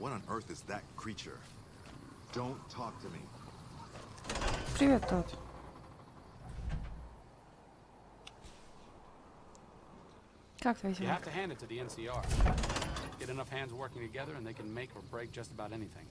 What on earth is that creature? Don't talk to me. Привет, Тот. Как твои You дела? have to hand it to the NCR. Get enough hands working together and they can make or break just about anything.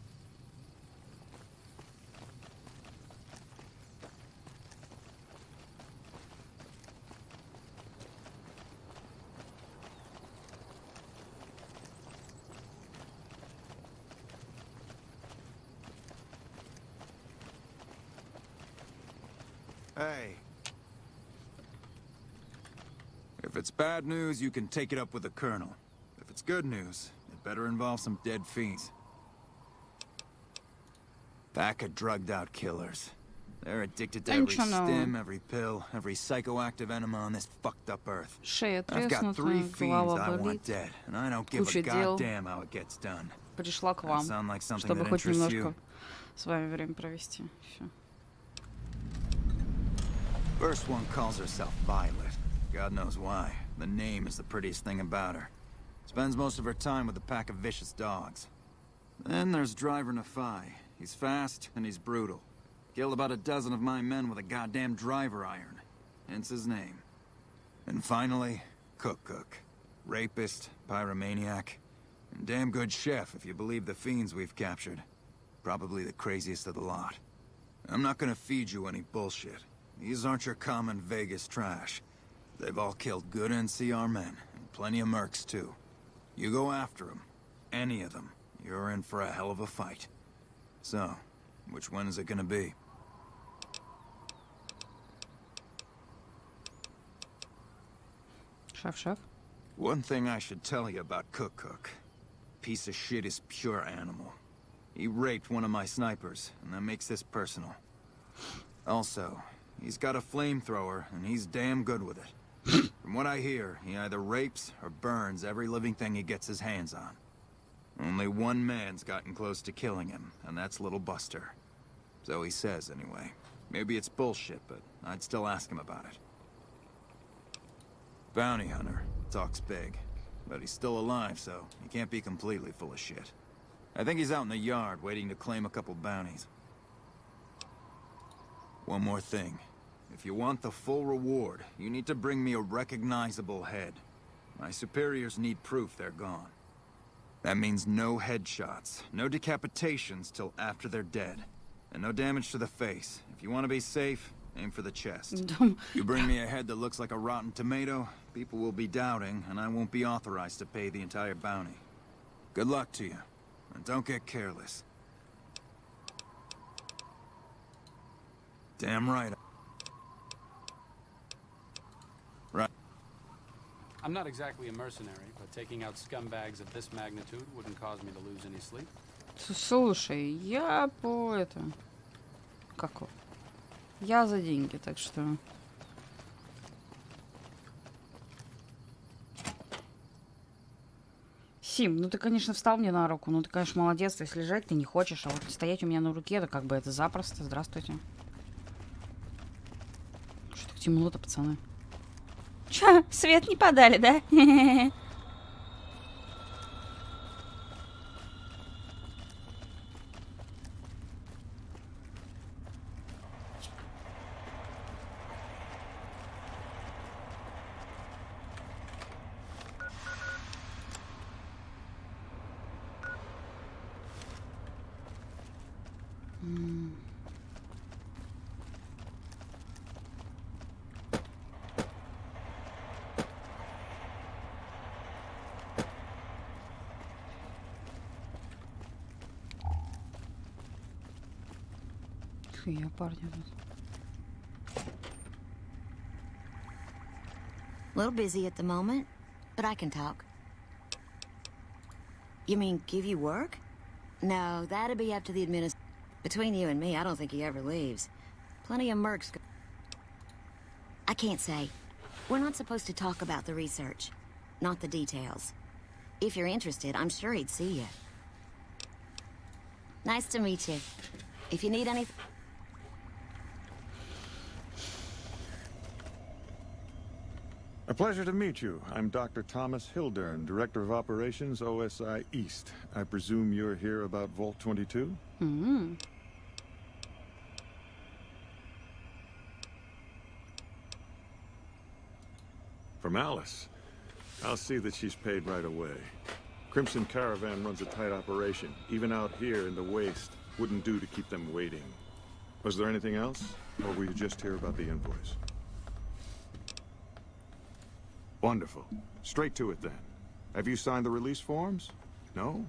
Hey. If it's bad news, you can take it up with the Colonel. If it's good news, it better involve some dead fiends. Pack of drugged-out killers. They're addicted to every stim, every pill, every psychoactive enema on this fucked up earth. Шея I've got 3 треснута, fiends голова I want болит. dead, and I don't give Куча a дел. goddamn how it gets done. Пришла к That вам, sound like something чтобы that хоть interests немножко you? с вами время провести. Всё. First one calls herself Violet. God knows why. The name is the prettiest thing about her. Spends most of her time with a pack of vicious dogs. Then there's Driver Nafai. He's fast and he's brutal. Killed about a dozen of my men with a goddamn driver iron. Hence his name. And finally, Cook. Rapist, pyromaniac, and damn good chef if you believe the fiends we've captured. Probably the craziest of the lot. I'm not gonna feed you any bullshit. These aren't your common Vegas trash. They've all killed good NCR men, and plenty of mercs too. You go after them, any of them, you're in for a hell of a fight. So, which one is it gonna be? Шеф. One thing I should tell you about Cook. Piece of shit is pure animal. He raped one of my snipers, and that makes this personal. Also, he's got a flamethrower, and he's damn good with it. From what I hear, he either rapes or burns every living thing he gets his hands on. Only one man's gotten close to killing him, and that's little Buster. So he says, anyway. Maybe it's bullshit, but I'd still ask him about it. Bounty hunter. Talks big. But he's still alive, so he can't be completely full of shit. I think he's out in the yard, waiting to claim a couple bounties. One more thing. If you want the full reward, you need to bring me a recognizable head. My superiors need proof they're gone. That means no headshots, no decapitations till after they're dead. And no damage to the face. If you want to be safe, aim for the chest. You bring me a head that looks like a rotten tomato, people will be doubting, and I won't be authorized to pay the entire bounty. Good luck to you, and don't get careless. Damn right. Right. I'm not exactly a mercenary, but taking out scumbags of this magnitude wouldn't cause me to lose any sleep. Слушай, я Я за деньги, так что... Сим, ну ты, конечно, встал мне на руку, ну ты, конечно, молодец, если лежать ты не хочешь, а вот стоять у меня на руке, это как бы это запросто. Здравствуйте. Что так темно-то, пацаны? Чё, свет не подали, да? Я парня тут. A little busy at the moment, but I can talk. You mean give you work? No, that'd be up to the administration. Between you and me, I don't think he ever leaves. Plenty of mercs. I can't say. We're not supposed to talk about the research, not the details. If you're interested, I'm sure he'd see you. Nice to meet you. If you need anything... A pleasure to meet you. I'm Dr. Thomas Hildern, Director of Operations, OSI East. I presume you're here about Vault 22? М. From Alice. I'll see that she's paid right away. Crimson Caravan runs a tight operation. Even out here in the waste, wouldn't do to keep them waiting. Was there anything else? Or were you just here about the invoice? Wonderful. Straight to it then. Have you signed the release forms? No?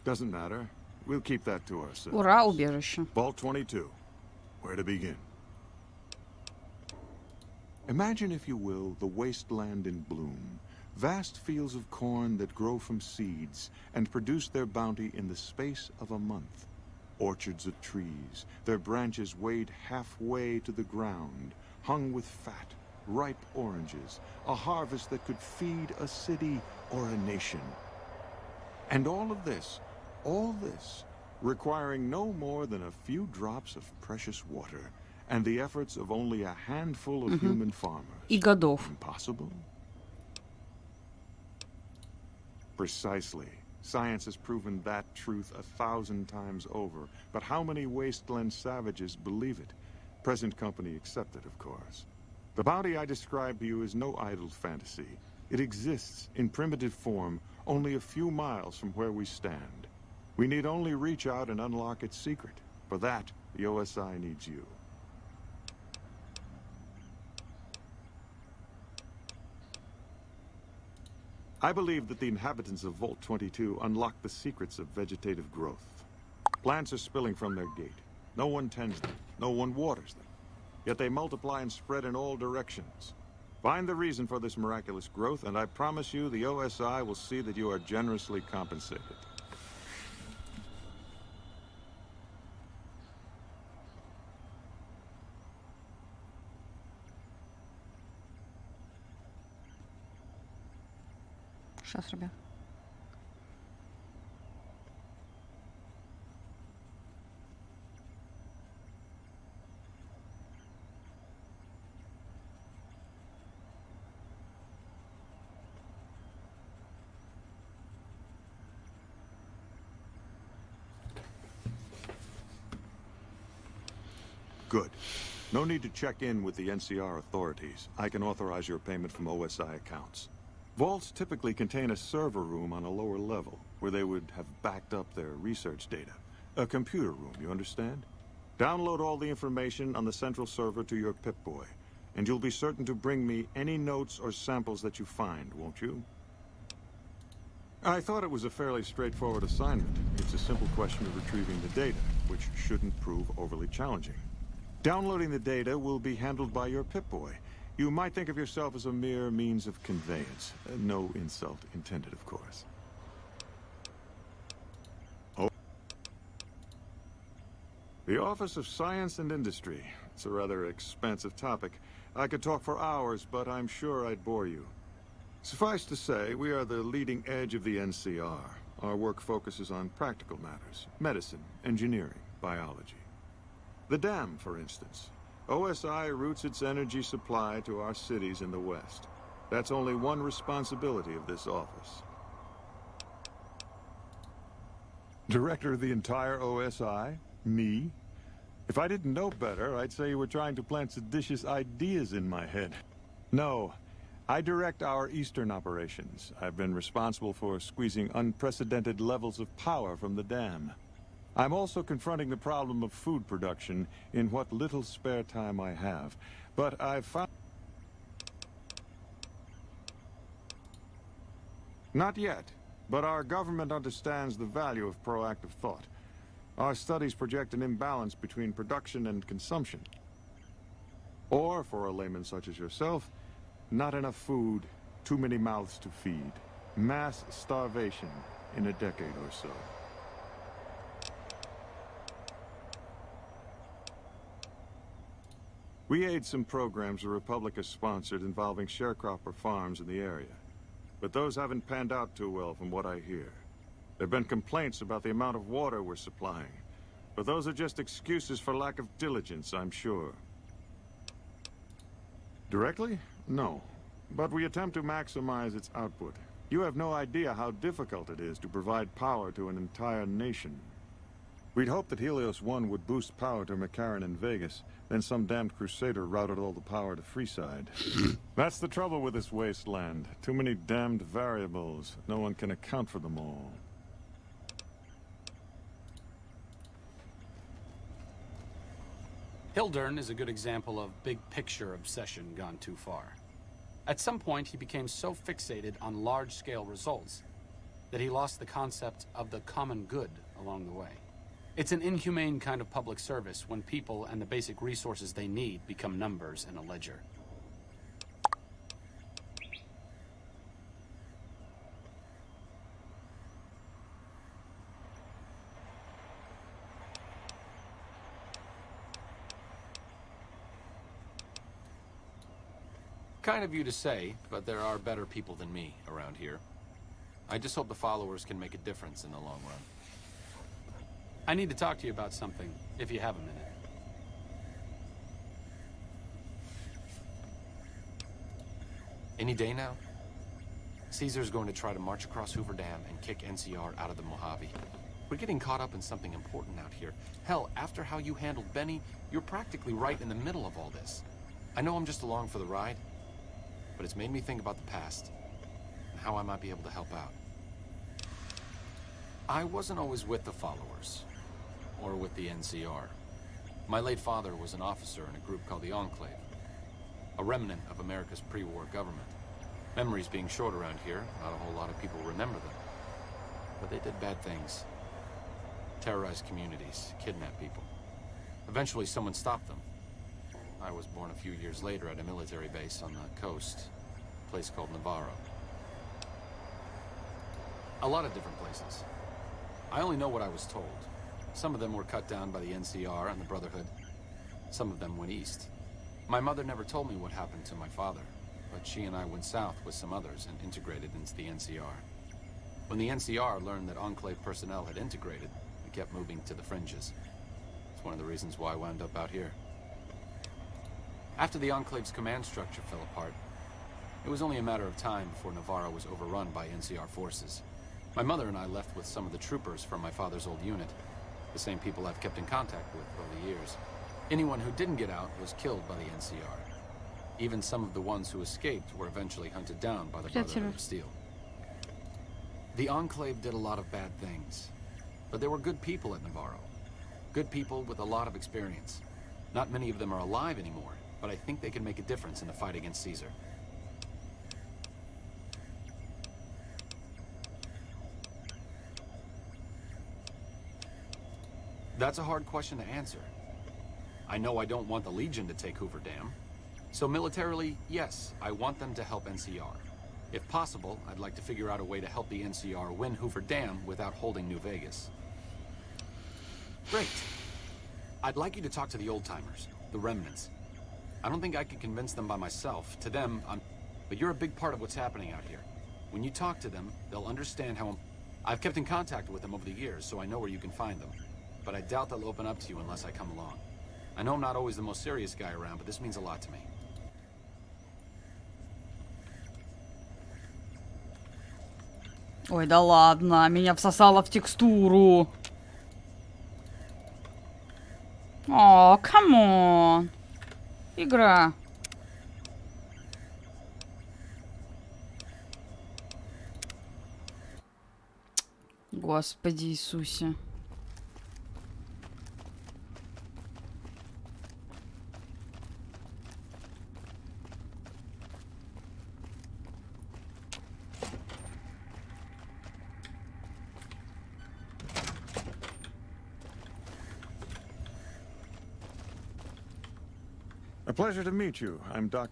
Doesn't matter. We'll keep that to ourselves. Ура, убежище. Vault 22. Where to begin? Imagine, if you will, the wasteland in bloom. Vast fields of corn that grow from seeds and produce their bounty in the space of a month. Orchards of trees, their branches weighed halfway to the ground, hung with fat, ripe oranges, a harvest that could feed a city or a nation. And all this, requiring no more than a few drops of precious water and the efforts of only a handful of human farmers. И годов. Impossible? Precisely. Science has proven that truth 1,000 times over. But how many wasteland savages believe it? Present company accepted, of course. The bounty I described to you is no idle fantasy. It exists in primitive form only a few miles from where we stand. We need only reach out and unlock its secret. For that, the OSI needs you. I believe that the inhabitants of Vault 22 unlock the secrets of vegetative growth. Plants are spilling from their gate. No one tends them. No one waters them. Yet they multiply and spread in all directions. Find the reason for this miraculous growth, and I promise you the OSI will see that you are generously compensated. Сейчас, ребят. Good. No need to check in with the NCR authorities. I can authorize your payment from OSI accounts. Vaults typically contain a server room on a lower level, where they would have backed up their research data. A computer room, you understand? Download all the information on the central server to your Pip-Boy, and you'll be certain to bring me any notes or samples that you find, won't you? I thought it was a fairly straightforward assignment. It's a simple question of retrieving the data, which shouldn't prove overly challenging. Downloading the data will be handled by your Pip-Boy. You might think of yourself as a mere means of conveyance. No insult intended, of course. Oh. The Office of Science and Industry. It's a rather expansive topic. I could talk for hours, but I'm sure I'd bore you. Suffice to say, we are the leading edge of the NCR. Our work focuses on practical matters: medicine, engineering, biology. The dam, for instance. OSI routes its energy supply to our cities in the West. That's only one responsibility of this office. Director of the entire OSI? Me? If I didn't know better, I'd say you were trying to plant seditious ideas in my head. No, I direct our Eastern operations. I've been responsible for squeezing unprecedented levels of power from the dam. I'm also confronting the problem of food production in what little spare time I have. But I've found... Not yet, but our government understands the value of proactive thought. Our studies project an imbalance between production and consumption. Or, for a layman such as yourself, not enough food, too many mouths to feed. Mass starvation in a decade or so. We aid some programs the Republic has sponsored involving sharecropper farms in the area. But those haven't panned out too well from what I hear. There have been complaints about the amount of water we're supplying. But those are just excuses for lack of diligence, I'm sure. Directly? No. but we attempt to maximize its output. You have no idea how difficult it is to provide power to an entire nation. We'd hoped that Helios 1 would boost power to McCarran in Vegas, then some damned crusader routed all the power to Freeside. That's the trouble with this wasteland. Too many damned variables. No one can account for them all. Hildern is a good example of big picture obsession gone too far. At some point, he became so fixated on large-scale results that he lost the concept of the common good along the way. It's an inhumane kind of public service when people and the basic resources they need become numbers in a ledger. Kind of you to say, but there are better people than me around here. I just hope the followers can make a difference in the long run. I need to talk to you about something, if you have a minute. Any day now? Caesar's going to try to march across Hoover Dam and kick NCR out of the Mojave. We're getting caught up in something important out here. Hell, after how you handled Benny, you're practically right in the middle of all this. I know I'm just along for the ride, but it's made me think about the past and how I might be able to help out. I wasn't always with the followers, or with the NCR. My late father was an officer in a group called the Enclave, a remnant of America's pre-war government. Memories being short around here, not a whole lot of people remember them. But they did bad things. Terrorized communities, kidnapped people. Eventually someone stopped them. I was born a few years later at a military base on the coast, a place called Navarro. A lot of different places. I only know what I was told. Some of them were cut down by the NCR and the Brotherhood. Some of them went east. My mother never told me what happened to my father, but she and I went south with some others and integrated into the NCR. When the NCR learned that Enclave personnel had integrated, we kept moving to the fringes. It's one of the reasons why I wound up out here. After the Enclave's command structure fell apart, it was only a matter of time before Navarro was overrun by NCR forces. My mother and I left with some of the troopers from my father's old unit, the same people I've kept in contact with over the years. Anyone who didn't get out was killed by the NCR. Even some of the ones who escaped were eventually hunted down by the Brotherhood of Steel. The Enclave did a lot of bad things, but there were good people at Navarro. Good people with a lot of experience. Not many of them are alive anymore, but I think they can make a difference in the fight against Caesar. That's a hard question to answer. I know I don't want the Legion to take Hoover Dam. So militarily, yes, I want them to help NCR. If possible, I'd like to figure out a way to help the NCR win Hoover Dam without holding New Vegas. Great. I'd like you to talk to the old-timers, the remnants. I don't think I could convince them by myself. To them, but you're a big part of what's happening out here. When you talk to them, they'll understand how I've kept in contact with them over the years, so I know where you can find them. But I doubt they'll open up to you unless I come along. I know I'm not always the most serious guy around, but this means a lot to me. Ой, да ладно, меня всосало в текстуру. О, камон. Игра. Господи Иисусе. A pleasure to meet you. I'm Doc.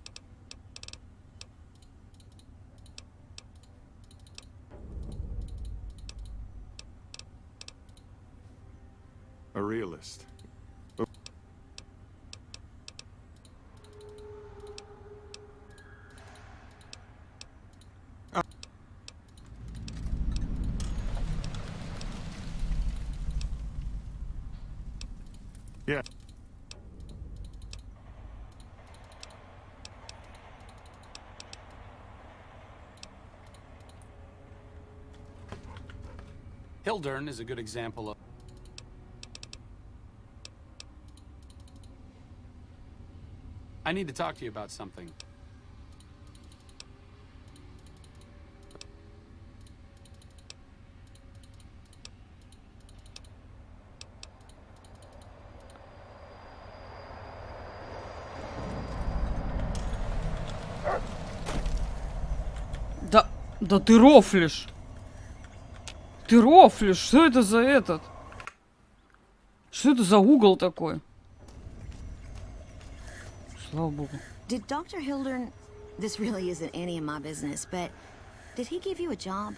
A realist. Yeah. Hildern is a good example of... I need to talk to you about something. Да ты рофлишь. Ты рофлишь. Что это за этот? Что это за угол такой? Слава богу. Did Dr. Hildern... This really isn't any of my business, but... Did he give you a job?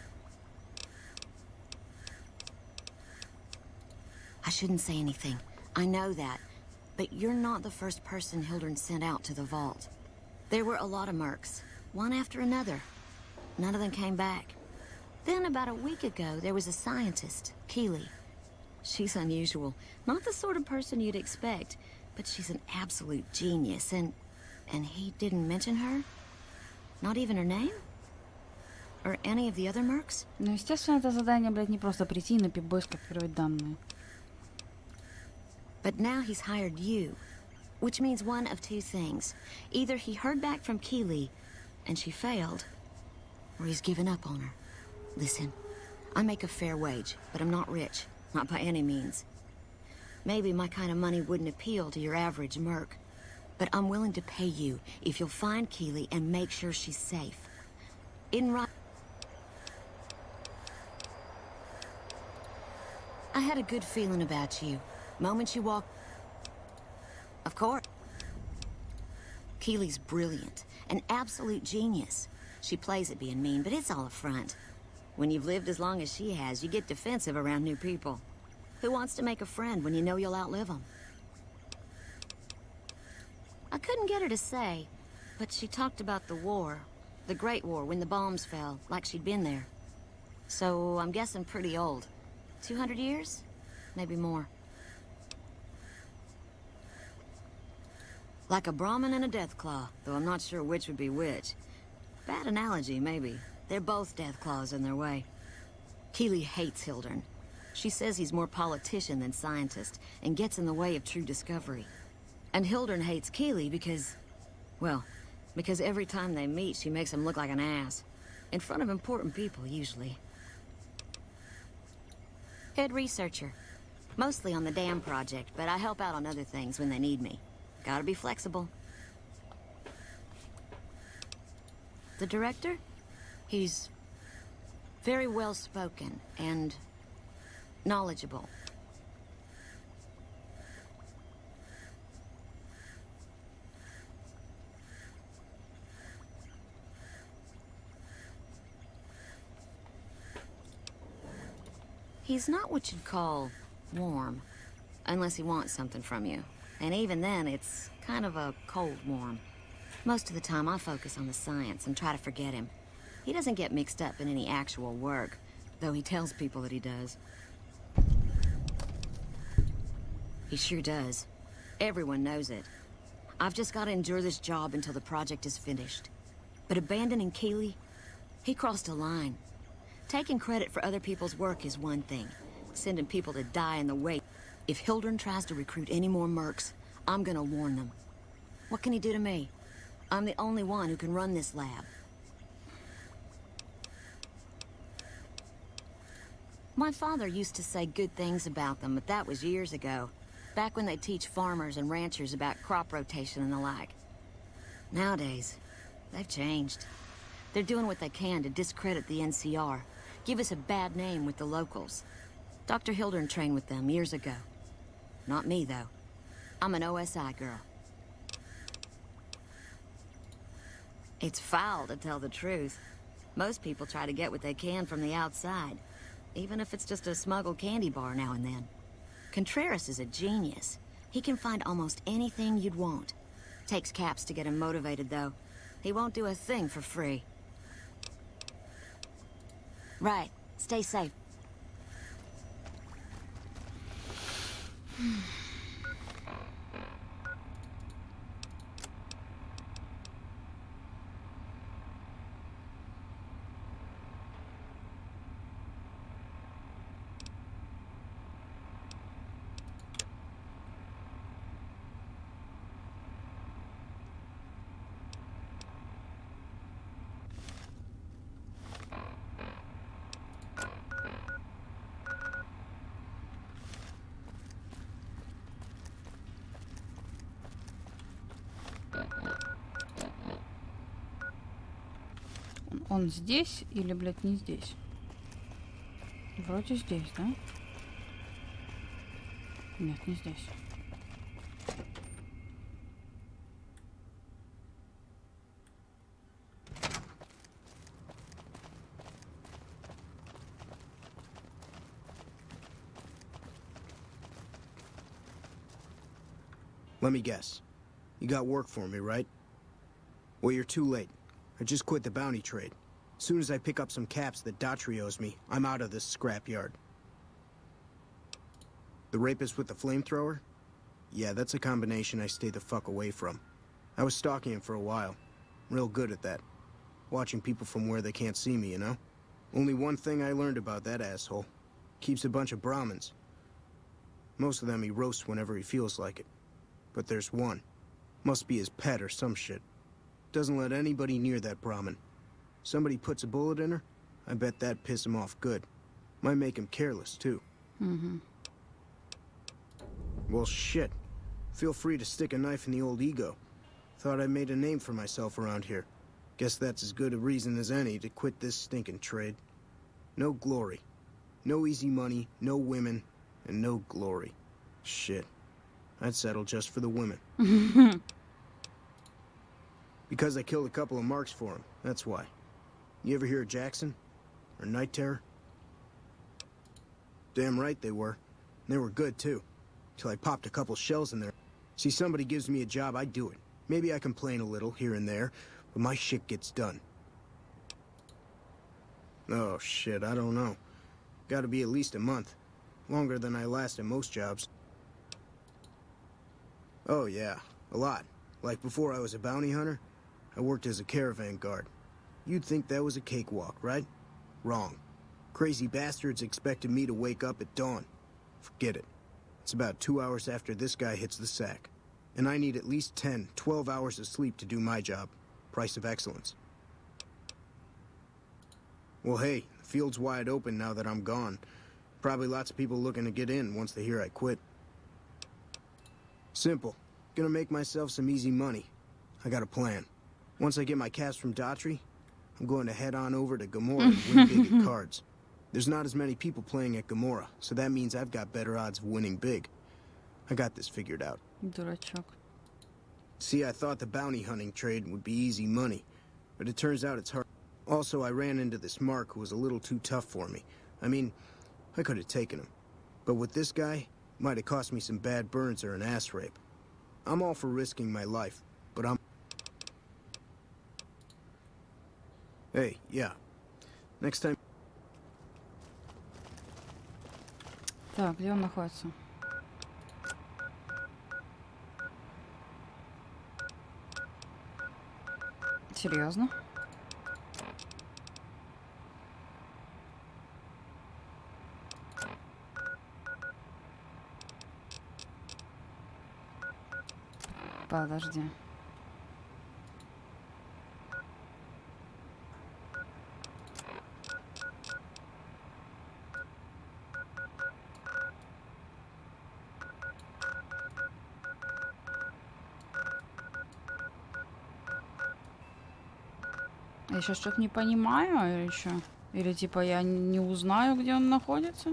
I shouldn't say anything. I know that. But you're not the first person Hildern sent out to the vault. There were a lot of mercs. One after another. None of them came back. Then, about a week ago, there was a scientist, Keely. She's unusual. Not the sort of person you'd expect, but she's an absolute genius, and he didn't mention her? Not even her name? Or any of the other mercs? Ну, естественно, это задание, блядь, не просто прийти и на пип-бой скопировать данные. But now he's hired you, which means one of two things. Either he heard back from Keely, and she failed, or he's given up on her. Listen, I make a fair wage, but I'm not rich. Not by any means. Maybe my kind of money wouldn't appeal to your average merc. But I'm willing to pay you if you'll find Keely and make sure she's safe. I had a good feeling about you. Moment you walk... Of course. Keely's brilliant. An absolute genius. She plays at being mean, but it's all a front. When you've lived as long as she has, you get defensive around new people. Who wants to make a friend when you know you'll outlive them? I couldn't get her to say, but she talked about the war. The Great War, when the bombs fell, like she'd been there. So, I'm guessing pretty old. 200 years? Maybe more. Like a Brahmin and a Deathclaw, though I'm not sure which would be which. Bad analogy, maybe. They're both Deathclaws in their way. Keely hates Hildern. She says he's more politician than scientist, and gets in the way of true discovery. And Hildern hates Keely because... well, because every time they meet, she makes him look like an ass. In front of important people, usually. Head researcher. Mostly on the dam project, but I help out on other things when they need me. Gotta be flexible. The director? He's very well-spoken and knowledgeable. He's not what you'd call warm, unless he wants something from you. And even then, it's kind of a cold warm. Most of the time, I focus on the science and try to forget him. He doesn't get mixed up in any actual work, though he tells people that he does. He sure does. Everyone knows it. I've just got to endure this job until the project is finished. But abandoning Keely, he crossed a line. Taking credit for other people's work is one thing. Sending people to die in the wake. If Hildern tries to recruit any more mercs, I'm gonna warn them. What can he do to me? I'm the only one who can run this lab. My father used to say good things about them, but that was years ago. Back when they teach farmers and ranchers about crop rotation and the like. Nowadays, they've changed. They're doing what they can to discredit the NCR. Give us a bad name with the locals. Dr. Hildern trained with them years ago. Not me, though. I'm an OSI girl. It's foul to tell the truth. Most people try to get what they can from the outside, even if it's just a smuggled candy bar now and then. Contreras is a genius. He can find almost anything you'd want. Takes caps to get him motivated, though. He won't do a thing for free. Right. Stay safe. Он здесь или, блядь, не здесь? Вроде здесь, да? Нет, не здесь. Let me guess. You got work for me, right? Well, you're too late. I just quit the bounty trade. As soon as I pick up some caps that Daughtry owes me, I'm out of this scrapyard. The rapist with the flamethrower? Yeah, that's a combination I stay the fuck away from. I was stalking him for a while. Real good at that. Watching people from where they can't see me, you know? Only one thing I learned about that asshole. Keeps a bunch of Brahmins. Most of them he roasts whenever he feels like it. But there's one. Must be his pet or some shit. Doesn't let anybody near that Brahmin. Somebody puts a bullet in her, I bet that'd piss him off good. Might make him careless, too. Угу. Well, shit. Feel free to stick a knife in the old ego. Thought I made a name for myself around here. Guess that's as good a reason as any to quit this stinking trade. No glory. No easy money, no women, and no glory. Shit. I'd settle just for the women. Because I killed a couple of marks for him, that's why. You ever hear of Jackson? Or Night Terror? Damn right they were. They were good, too. Till I popped a couple shells in there. See, somebody gives me a job, I do it. Maybe I complain a little here and there, but my shit gets done. Oh, shit, I don't know. Gotta be at least a month. Longer than I last at most jobs. Oh, yeah. A lot. Like before I was a bounty hunter, I worked as a caravan guard. You'd think that was a cakewalk, right? Wrong. Crazy bastards expected me to wake up at dawn. Forget it. It's about 2 hours after this guy hits the sack. And I need at least 10, 12 hours of sleep to do my job. Price of excellence. Well, hey, the field's wide open now that I'm gone. Probably lots of people looking to get in once they hear I quit. Simple. Gonna make myself some easy money. I got a plan. Once I get my caps from Daughtry, I'm going to head on over to Gomorrah and win big at cards. There's not as many people playing at Gomorrah, so that means I've got better odds of winning big. I got this figured out. Дурачок. See, I thought the bounty hunting trade would be easy money, but it turns out it's hard. Also, I ran into this Mark who was a little too tough for me. I mean, I could have taken him. But with this guy, might have cost me some bad burns or an ass rape. I'm all for risking my life, but I'm... Hey, yeah. Next time... Так, где он находится? Серьезно? Подожди. Я сейчас что-то не понимаю или что? Или типа я не узнаю, где он находится?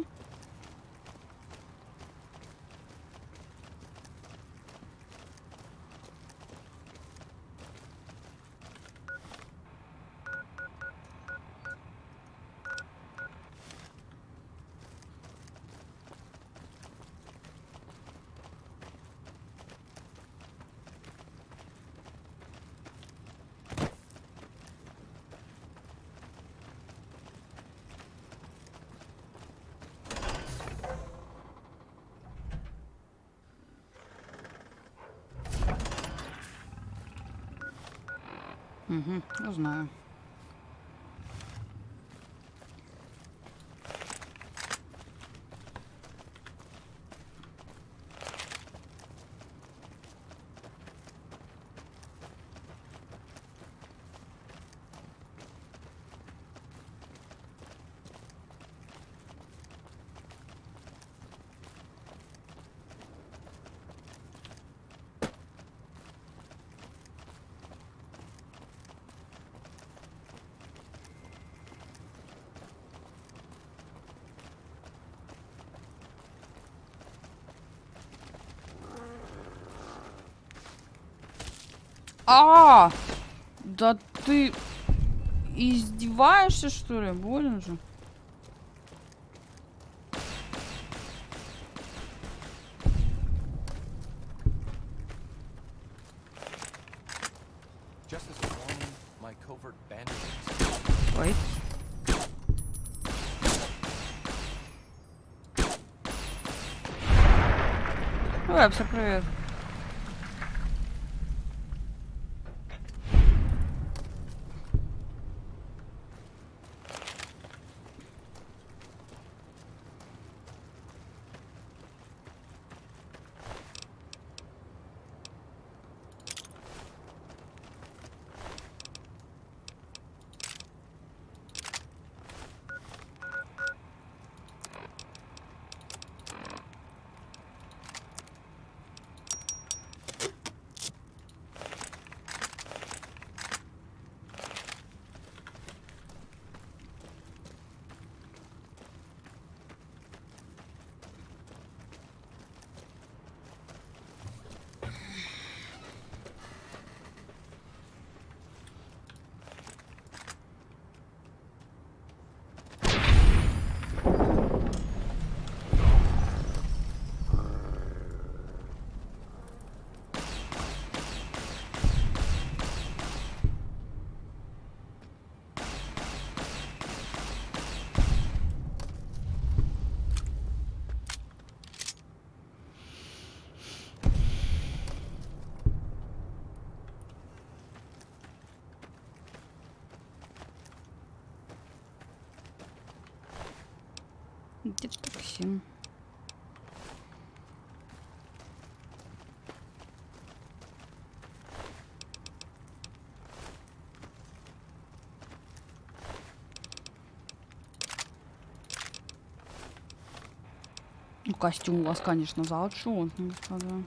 Угу, узнаю. А! Да ты издеваешься, что ли? Больно же. Ой. Вебсер, привет. Где-то такси. Ну, костюм у вас, конечно, золотшотный, господа.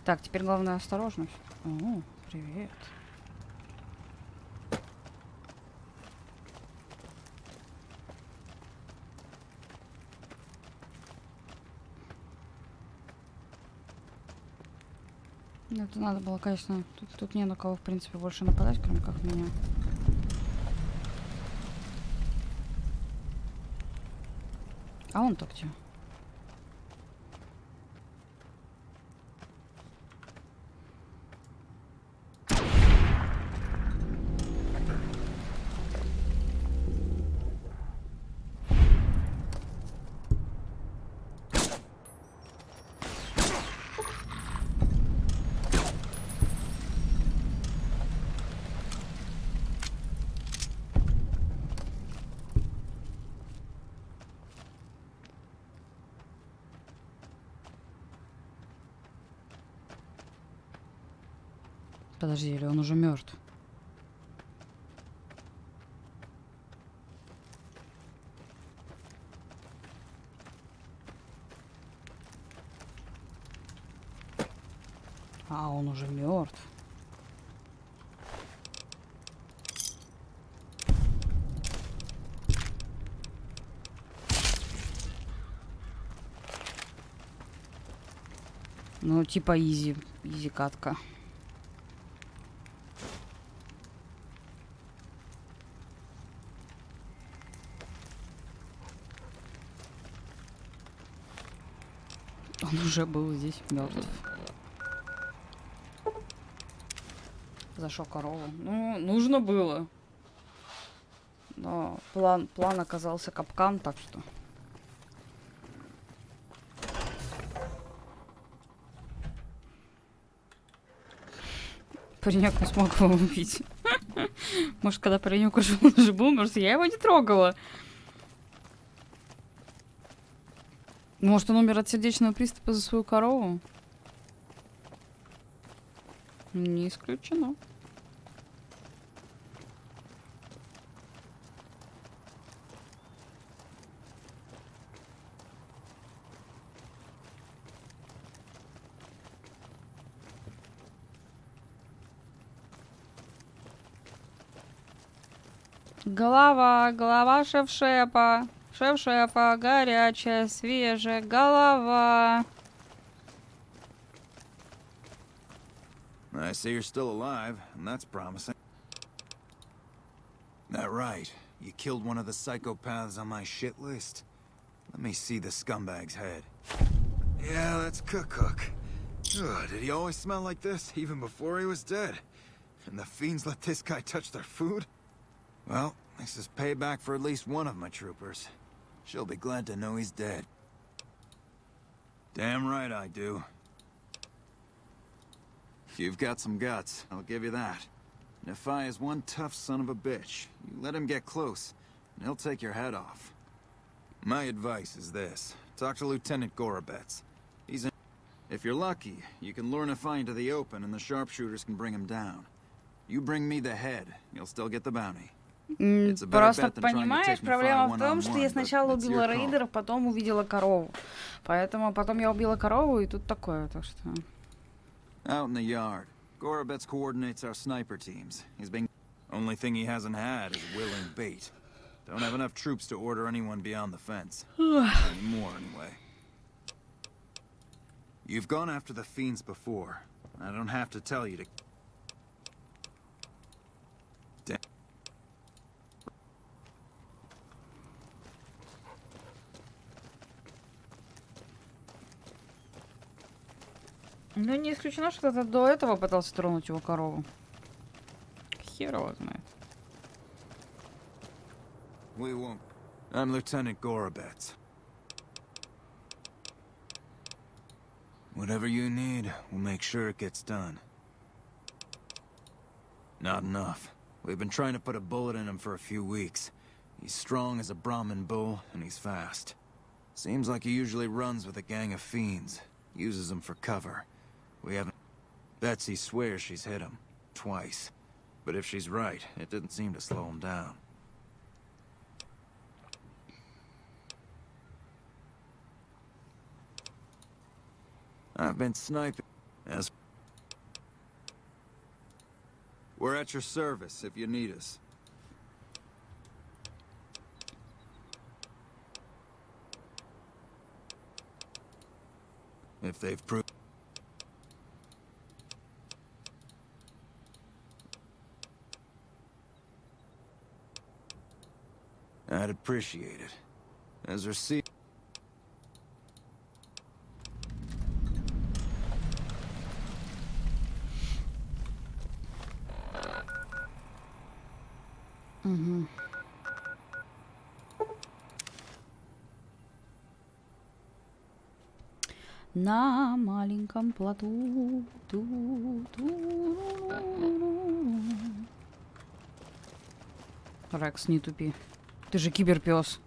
Так, теперь главное осторожность. О, привет. Это надо было, конечно. Тут не на кого, в принципе, больше нападать, кроме как меня. А он-то где? Подожди, или он уже мертв? А, он уже мертв. Ну, типа изи катка. Он уже был здесь мертв. Зашел корову. Ну, нужно было. Но план оказался капкан, так что. Паренек не смог его убить. Может, когда паренек уже был мертв, я его не трогала. Может, он умер от сердечного приступа за свою корову? Не исключено. Голова шеф-шепа. Шеф-шепа, горячая, свежая голова. I see you're still alive, and that's promising. That right. You killed one of the psychopaths on my shit list. Let me see the scumbag's head. Yeah, that's Cook. Ugh, did he always smell like this, even before he was dead? And the fiends let this guy touch their food? Well, this is payback for at least one of my troopers. She'll be glad to know he's dead. Damn right I do. You've got some guts, I'll give you that. And F.A.Q is one tough son of a bitch. You let him get close, and he'll take your head off. My advice is this. Talk to Lieutenant Gorobets. He's in... If you're lucky, you can lure F.A.Q into the open and the sharpshooters can bring him down. You bring me the head, you'll still get the bounty. Просто понимаешь, проблема в том, что я сначала убила рейдеров, потом увидела корову. Поэтому потом я убила корову, и тут такое, так что... Out in the yard. Gorobets coordinates our sniper teams. He's been... Only thing he hasn't had is willing bait. Don't have enough troops to order anyone beyond the fence. Anymore, anyway. You've gone after the fiends before. I don't have to tell you to... Ну, не исключено, что кто-то до этого пытался тронуть его корову. Хер его знает. We won't. I'm Lieutenant Gorobets. Whatever you need, we'll make sure it gets done. Not enough. We've been trying to put a bullet in him for a few weeks. He's strong as a Brahmin bull, and he's fast. Seems like he usually runs with a gang of fiends. Uses them for cover. We haven't... Betsy swears she's hit him. Twice. But if she's right, it didn't seem to slow him down. I've been sniping... As... We're at your service if you need us. If they've proved... I'd appreciate it. As received... На маленьком плоту. Рекс, не тупи. Ты же киберпёс.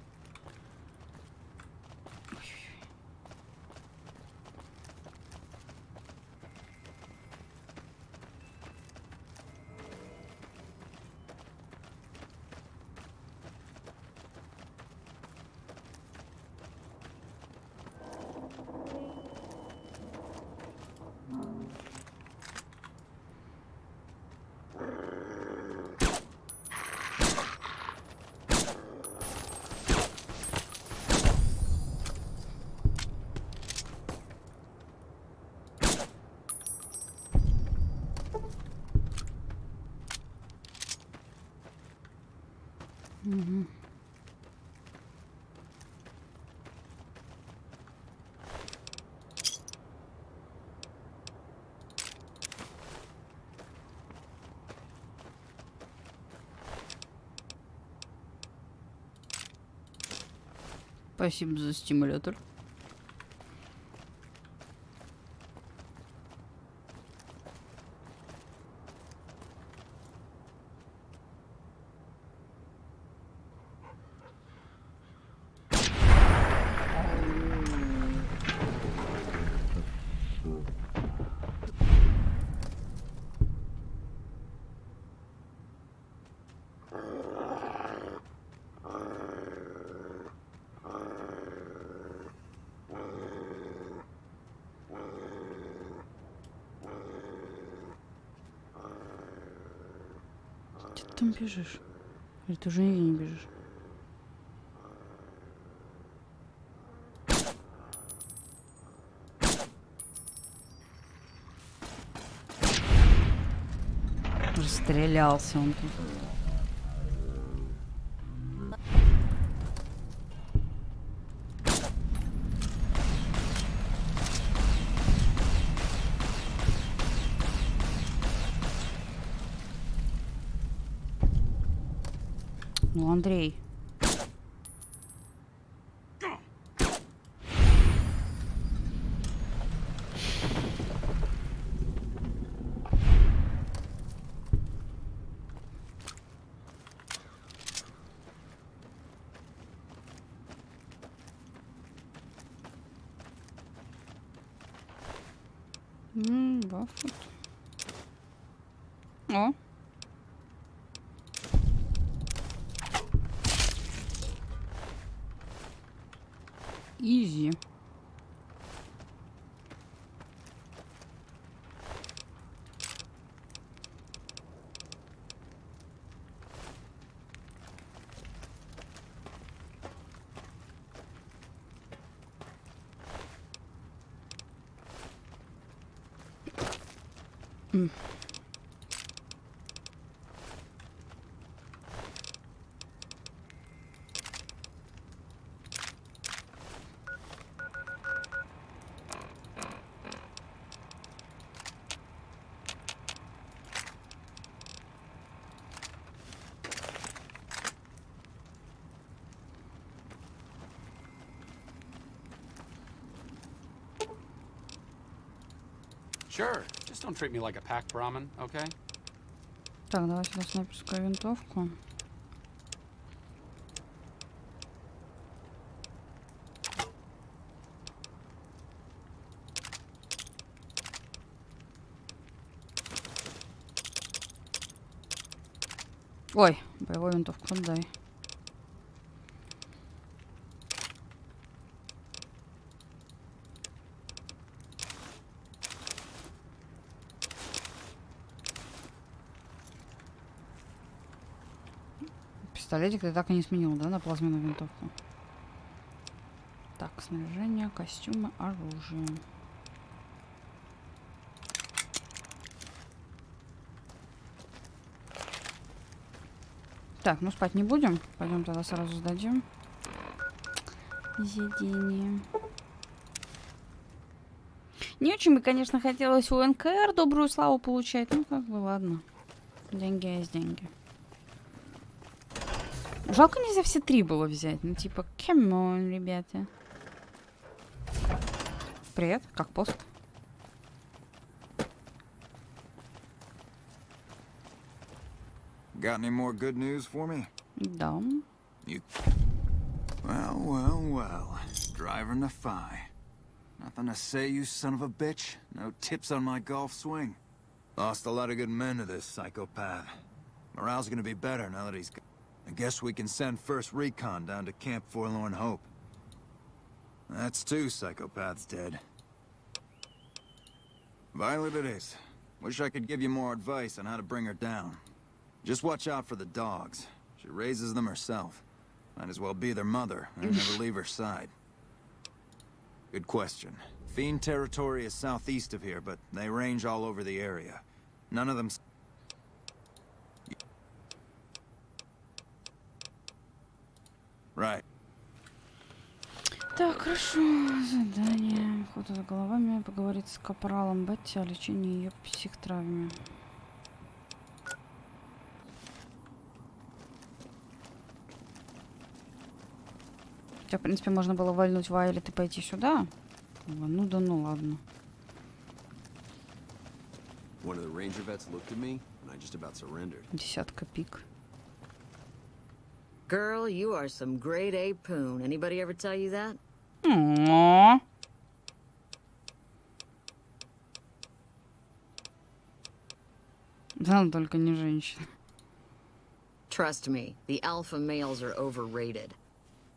Спасибо за стимулятор. Ты там бежишь? Или ты уже нигде не бежишь? Расстрелялся он тут. Ну, Андрей. Баффет. О. Изи. Sure, just don't treat me like a packed Brahmin, okay? Так, давай сюда снайперскую винтовку. Ой, боевую винтовку отдай. Пистолетик ты так и не сменил, да, на плазменную винтовку? Так, снаряжение, костюмы, оружие. Так, ну спать не будем. Пойдем тогда сразу сдадим. Зидение. Не очень бы, конечно, хотелось у НКР добрую славу получать. Ну, как бы, ладно. Деньги есть деньги. Жалко, нельзя все три было взять. Ну, типа, come on, ребята. Привет, как пост? Got any more good news for me? Да. You... Well. Driving the F.A.Q. Nothing to say, you son of a bitch? No tips on my golf swing? Lost a lot of good men to this psychopath. Morale's gonna be better now that he's... I guess we can send first recon down to Camp Forlorn Hope. That's two psychopaths dead. Violet it is. Wish I could give you more advice on how to bring her down. Just watch out for the dogs. She raises them herself. Might as well be their mother and never leave her side. Good question. Fiend territory is southeast of here, but they range all over the area. None of them... Right. Так, хорошо. Задание. Охота за головами. Поговорить с капралом Бетти о лечении ее психотравме. Хотя, в принципе, можно было вальнуть Вайлет и пойти сюда. Ну да ну ладно. Десятка пик. Girl, you are some grade A poon. Anybody ever tell you that? Aww. Да, но только не женщина. Trust me, the alpha males are overrated.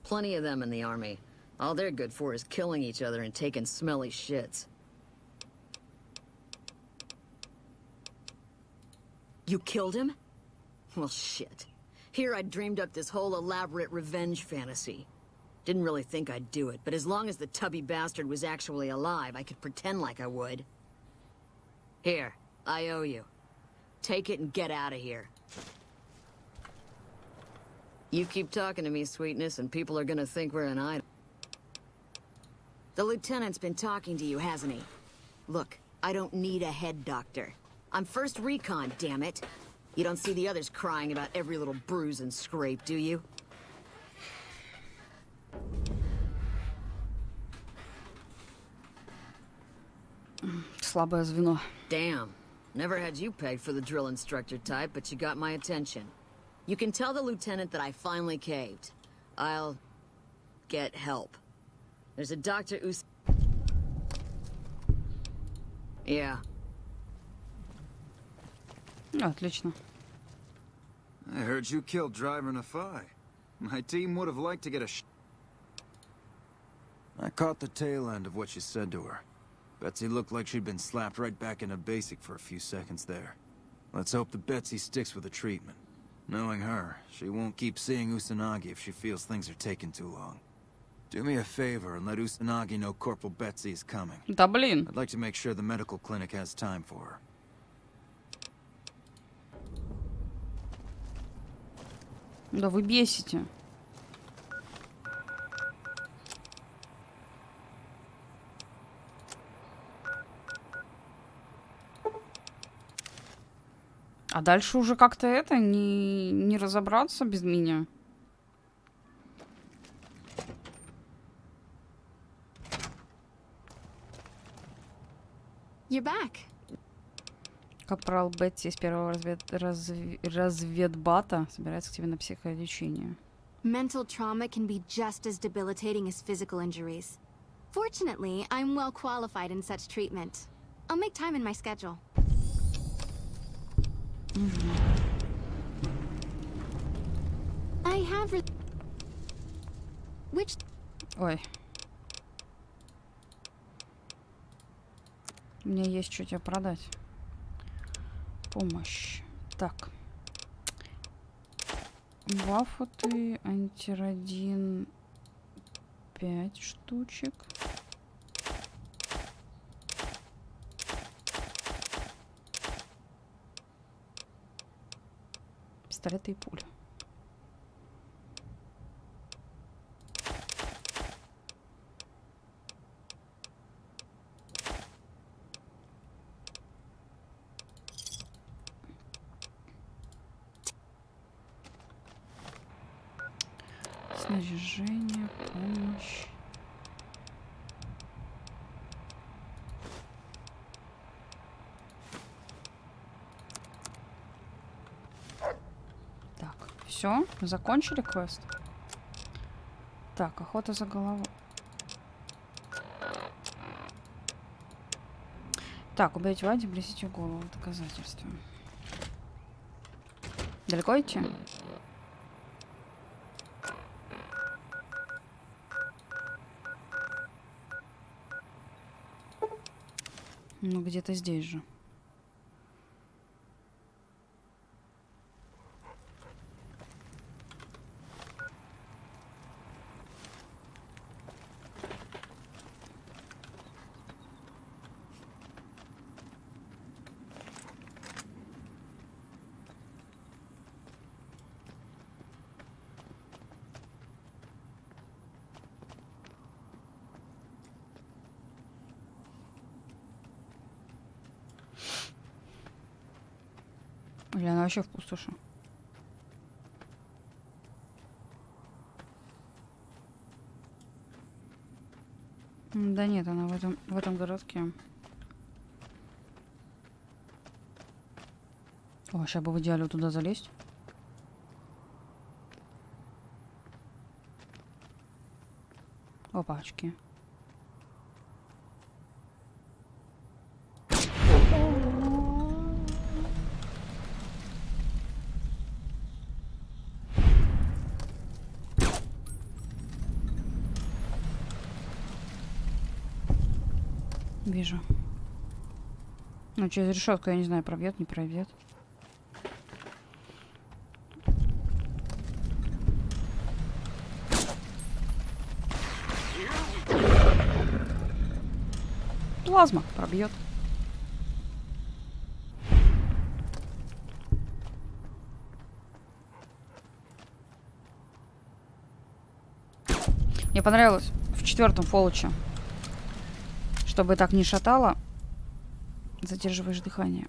Plenty of them in the army. All they're good for is killing each other and taking smelly shits. You killed him? Well, shit. Here I dreamed up this whole elaborate revenge fantasy. Didn't really think I'd do it, but as long as the tubby bastard was actually alive, I could pretend like I would. Here, I owe you. Take it and get out of here. You keep talking to me, sweetness, and people are gonna think we're an idol. The lieutenant's been talking to you, hasn't he? Look, I don't need a head doctor. I'm first recon, damn it. You don't see the others crying about every little bruise and scrape, do you? Слабое звено. Damn. Never had you pegged for the drill instructor type, but you got my attention. You can tell the lieutenant that I finally caved. I'll get help. There's a Dr. Yeah. Отлично. I heard you killed driver F.A.Q. My team would have liked to get a I caught the tail end of what she said to her. Betsy looked like she'd been slapped right back into basic for a few seconds there. Let's hope that Betsy sticks with the treatment. Knowing her, she won't keep seeing Usanagi if she feels things are taking too long. Do me a favor and let Usanagi know Corporal Betsy is coming. Да блин. I'd like to make sure the medical clinic has time for her. Да вы бесите. А дальше уже как-то это не разобраться без меня. You're back. Капрал Бетти из первого разведбата собирается к тебе на психолечение. Mental trauma can be just as debilitating as physical injuries. Fortunately, I'm well qualified in such treatment. I'll make time in my schedule. I have which... Ой. У меня есть что тебе продать. Помощь. Так. Вафоты, антирадин 5 штучек. Пистолеты и пули. Снаряжение, помощь. Так, все, закончили квест. Так, охота за головой. Так, убейте Вади, блесите голову. Доказательства. Далеко идти? Ну, где-то здесь же. Или она вообще в пустоши? Да нет, она в этом городке. О, сейчас бы в идеале вот туда залезть. Опачки. Вижу. Ну, через решетку, я не знаю, пробьет, не пробьет. плазма пробьет. Мне понравилось в 4-м фоллоче. Чтобы так не шатало, задерживаешь дыхание.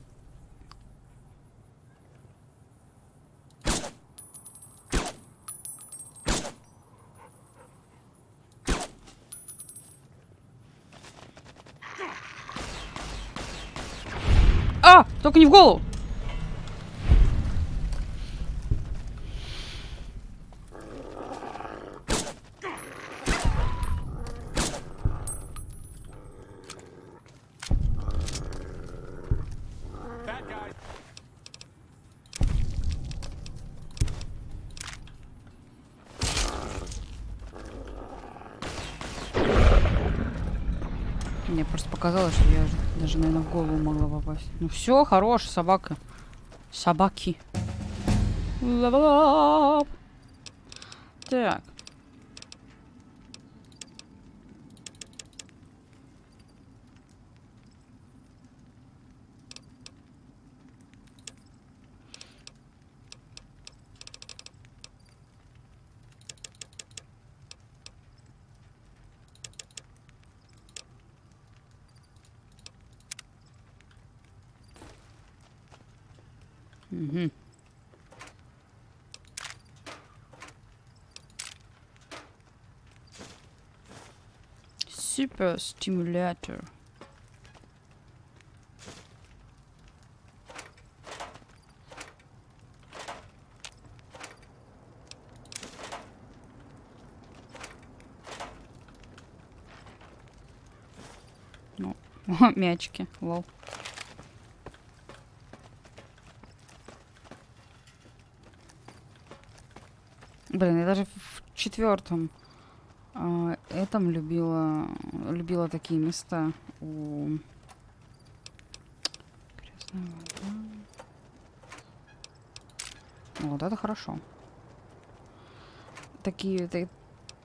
А! Только не в голову! Мне просто показалось, что я даже, наверное, в голову могла попасть. Ну все, хорош, собака. Собаки. Level up. Так. Угу. Супер стимулятор. Ну, мячики, лол. Блин, я даже в 4-м этом любила такие места у вот это хорошо. Такие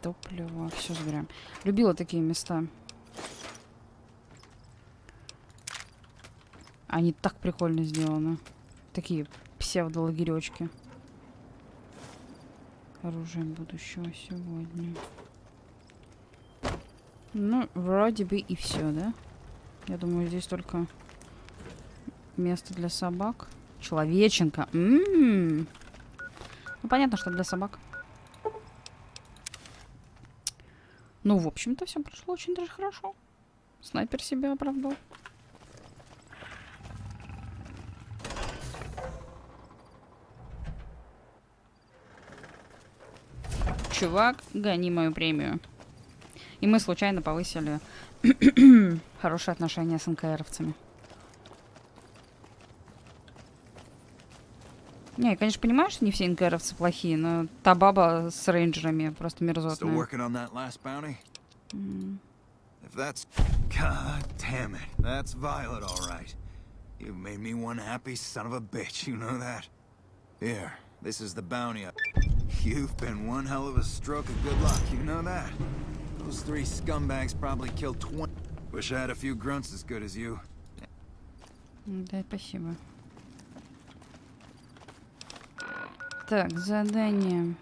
топливо, все забираем. Любила такие места. Они так прикольно сделаны. Такие псевдолагеречки. Оружие будущего сегодня. Ну, вроде бы и все, да? Я думаю, здесь только место для собак. Человеченка. Ну, понятно, что для собак. Ну, в общем-то, все прошло очень даже хорошо. Снайпер себя оправдал. Чувак, гони мою премию. И мы случайно повысили хорошие отношения с НКРовцами. Не, я, конечно, понимаю, что не все НКРовцы плохие, но та баба с рейнджерами просто мерзотная. If that's... God damn it. That's Violet, all right. You've made me one happy son of a bitch, you know that? Here, this is the bounty. You've been one hell of a stroke of good luck, you know that? Those 3 scumbags probably killed 20... Wish I had a few grunts as good as you. Да, спасибо. Так, задание.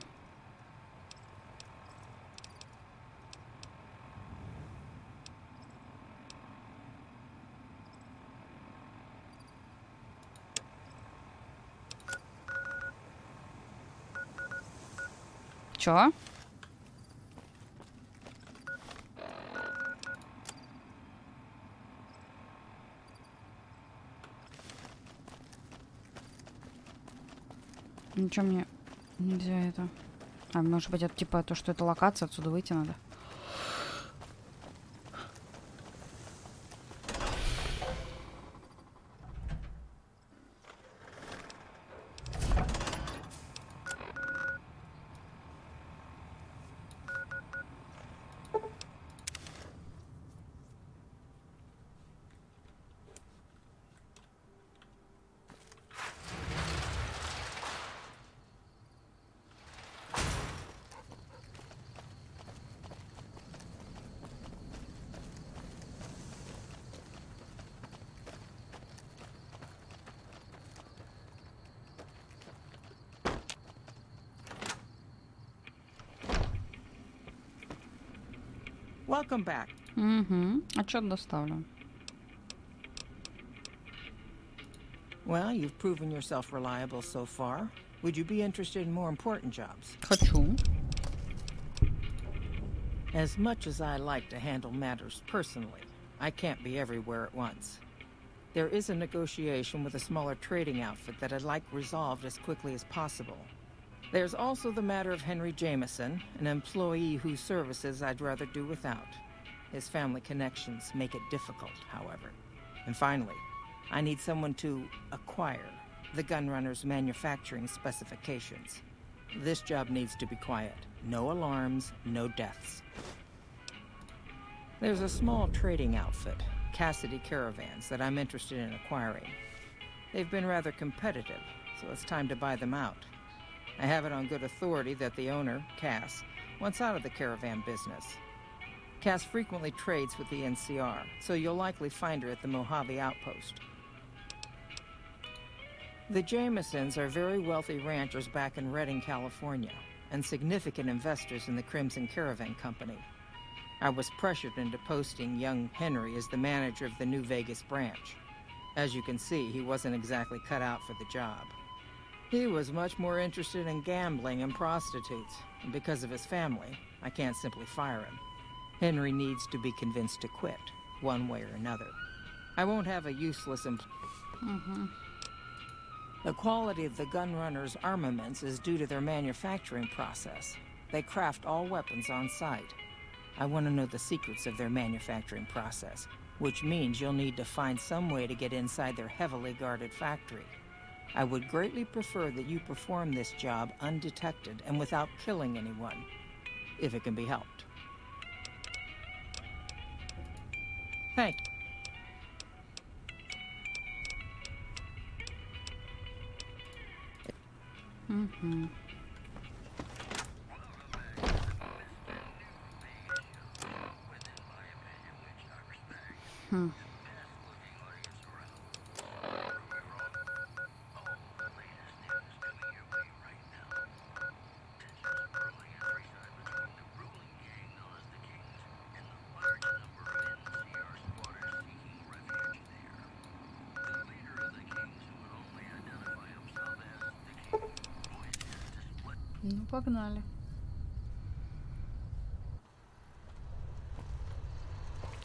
Чё? Ничего мне нельзя это. А, может быть, это типа то, что это локация, отсюда выйти надо. Welcome back. Угу. Отчет доставлю. Well, you've proven yourself reliable so far. Would you be interested in more important jobs? Хочу. As much as I like to handle matters personally, I can't be everywhere at once. There is a negotiation with a smaller trading outfit that I'd like resolved as quickly as possible. There's also the matter of Henry Jameson, an employee whose services I'd rather do without. His family connections make it difficult, however. And finally, I need someone to acquire the gunrunner's manufacturing specifications. This job needs to be quiet. No alarms, no deaths. There's a small trading outfit, Cassidy Caravans, that I'm interested in acquiring. They've been rather competitive, so it's time to buy them out. I have it on good authority that the owner, Cass, wants out of the caravan business. Cass frequently trades with the NCR, so you'll likely find her at the Mojave outpost. The Jamesons are very wealthy ranchers back in Redding, California, and significant investors in the Crimson Caravan Company. I was pressured into posting young Henry as the manager of the New Vegas branch. As you can see, he wasn't exactly cut out for the job. He was much more interested in gambling and prostitutes, and because of his family, I can't simply fire him. Henry needs to be convinced to quit, one way or another. I won't have a useless The quality of the gunrunners' armaments is due to their manufacturing process. They craft all weapons on site. I want to know the secrets of their manufacturing process, which means you'll need to find some way to get inside their heavily guarded factory. I would greatly prefer that you perform this job undetected and without killing anyone, if it can be helped. Thank you. Ну, погнали.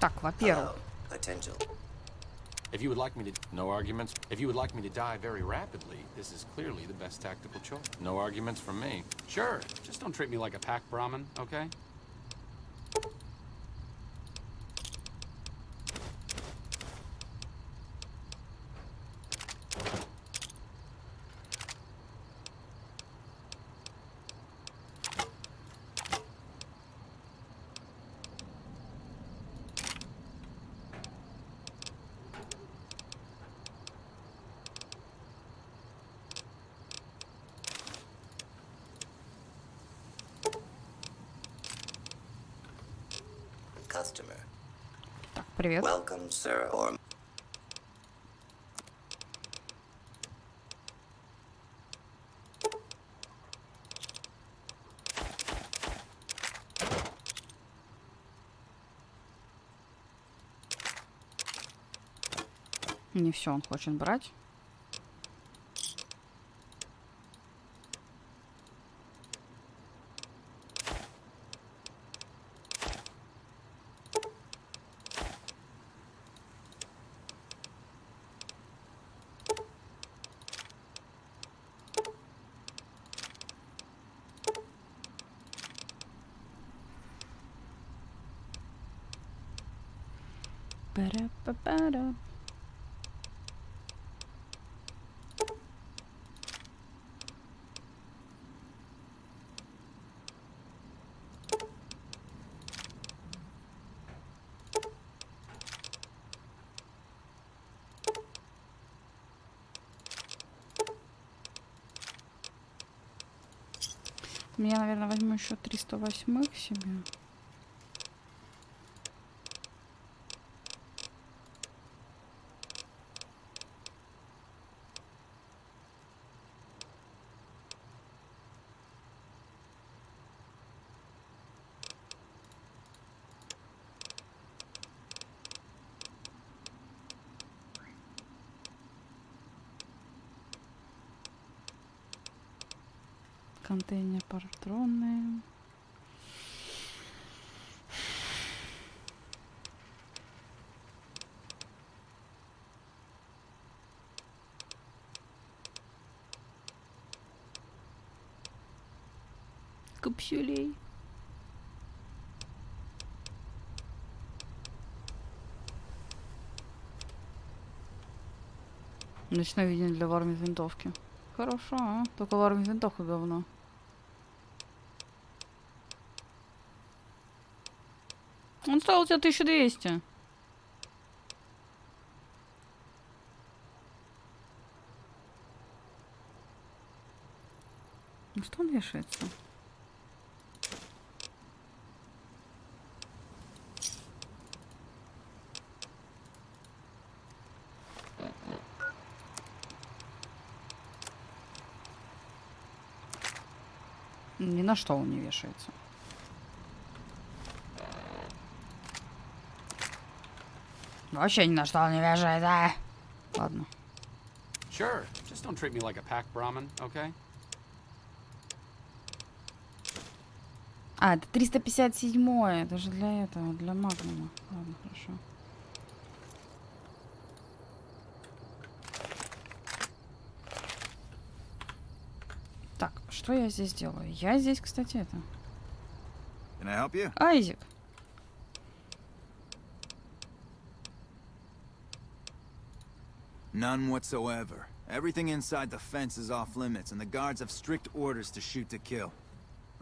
Так, во-первых. If you would like me to... No arguments. If you would like me to die very rapidly, this is clearly the best tactical choice. No arguments from me. Sure, just don't treat me like a pack Brahmin, okay? Так, привет. Welcome, sir, or... Не все он хочет брать. Пара-па-пара. Я, наверное, возьму еще 308 себе. Контейнер патроны. Капсюлей. Ночное видение для варми винтовки. Хорошо, а? Только варми винтовка говно. Он стоил у тебя 1200. Ну что он вешается? Ни на что он не вешается. Вообще ни на что он не вешается. Ладно. Sure, just don't treat me like a pack Brahmin, okay? А, это 357-е. Это же для этого, для магнума. Ладно, хорошо. Так, что я здесь делаю? Я здесь, кстати, это... Can I help you? Айзек. None whatsoever. Everything inside the fence is off limits, and the guards have strict orders to shoot to kill.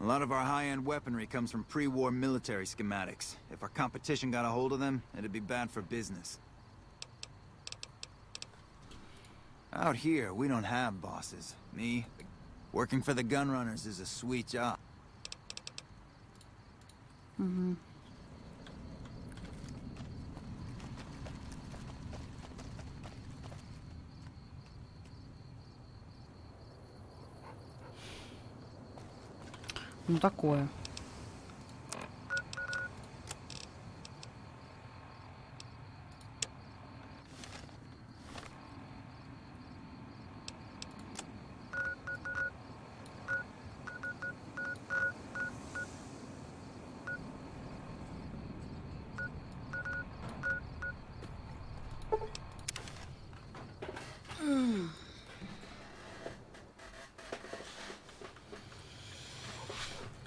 A lot of our high-end weaponry comes from pre-war military schematics. If our competition got a hold of them, it'd be bad for business. Out here, we don't have bosses. Me, working for the gunrunners is a sweet job. Угу. Ну такое.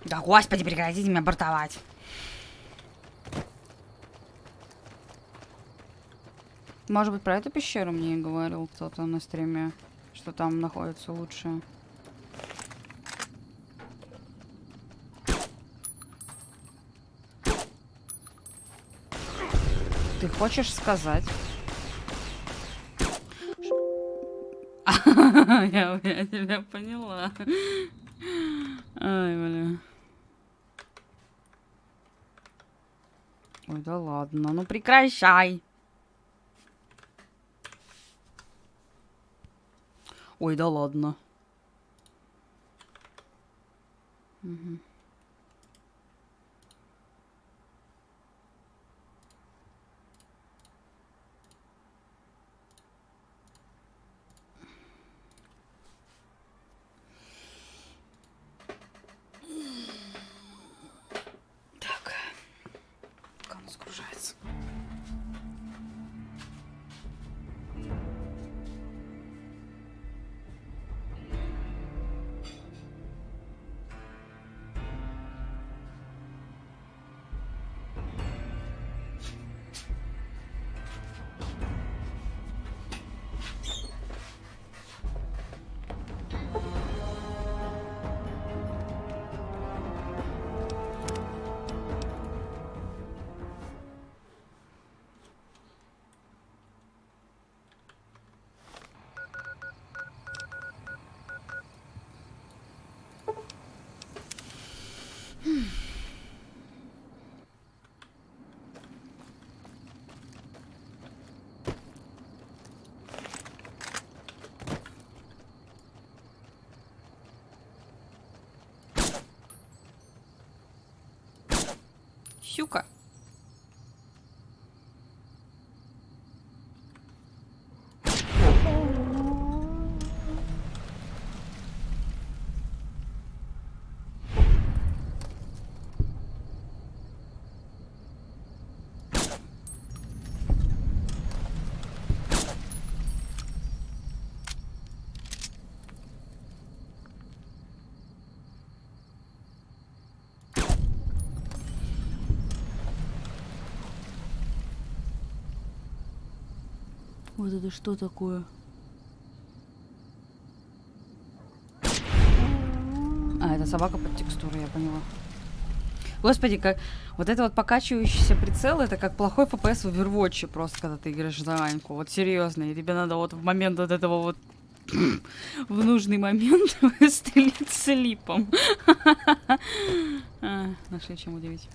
Да господи, прекратите меня бортовать. Может быть, про эту пещеру мне и говорил кто-то на стриме, что там находится лучшее. Ты хочешь сказать? Я тебя поняла. Ай, бля. Ой, да ладно, ну прекращай. Ой, да ладно. Угу. Так. Как он загружается? Щука. Вот это что такое? А, это собака под текстурой, я поняла. Господи, как... Вот это вот покачивающийся прицел, это как плохой FPS в Overwatch, просто когда ты играешь за Аньку. Вот серьезно, и тебе надо вот в момент вот этого вот... в нужный момент выстрелить с липом. Нашли чем удивить.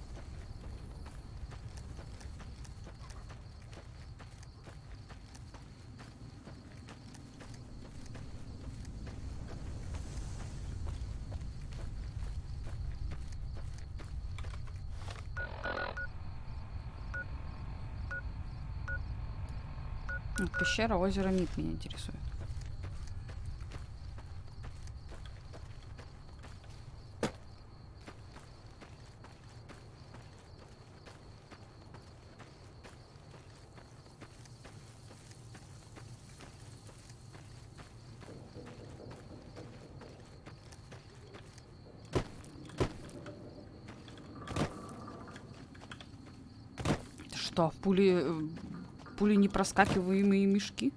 Пещера, озеро Мид меня интересует. Это что, пули не проскакиваемые мешки?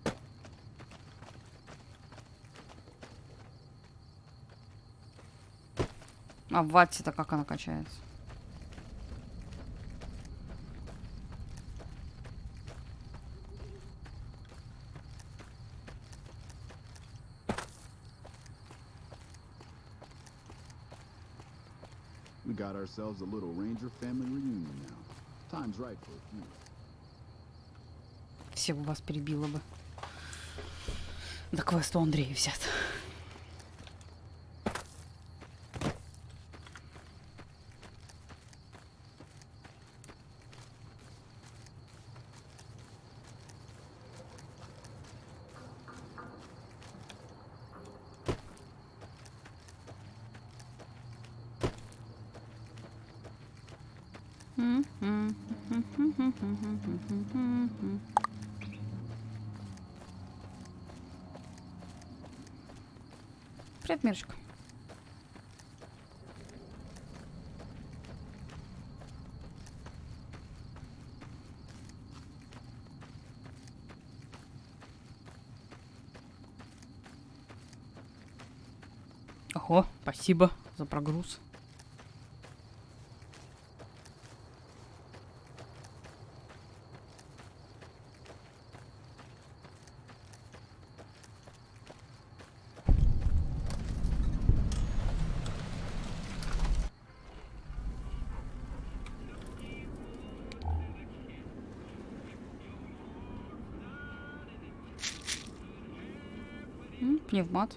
А в ватте-то как она качается? We got ourselves a little Ranger family reunion now. Time's right for a few. Всех вас перебило бы. Да квест у Андрея взят. Привет, Мирочка. Ого, спасибо за прогруз. Пневмат.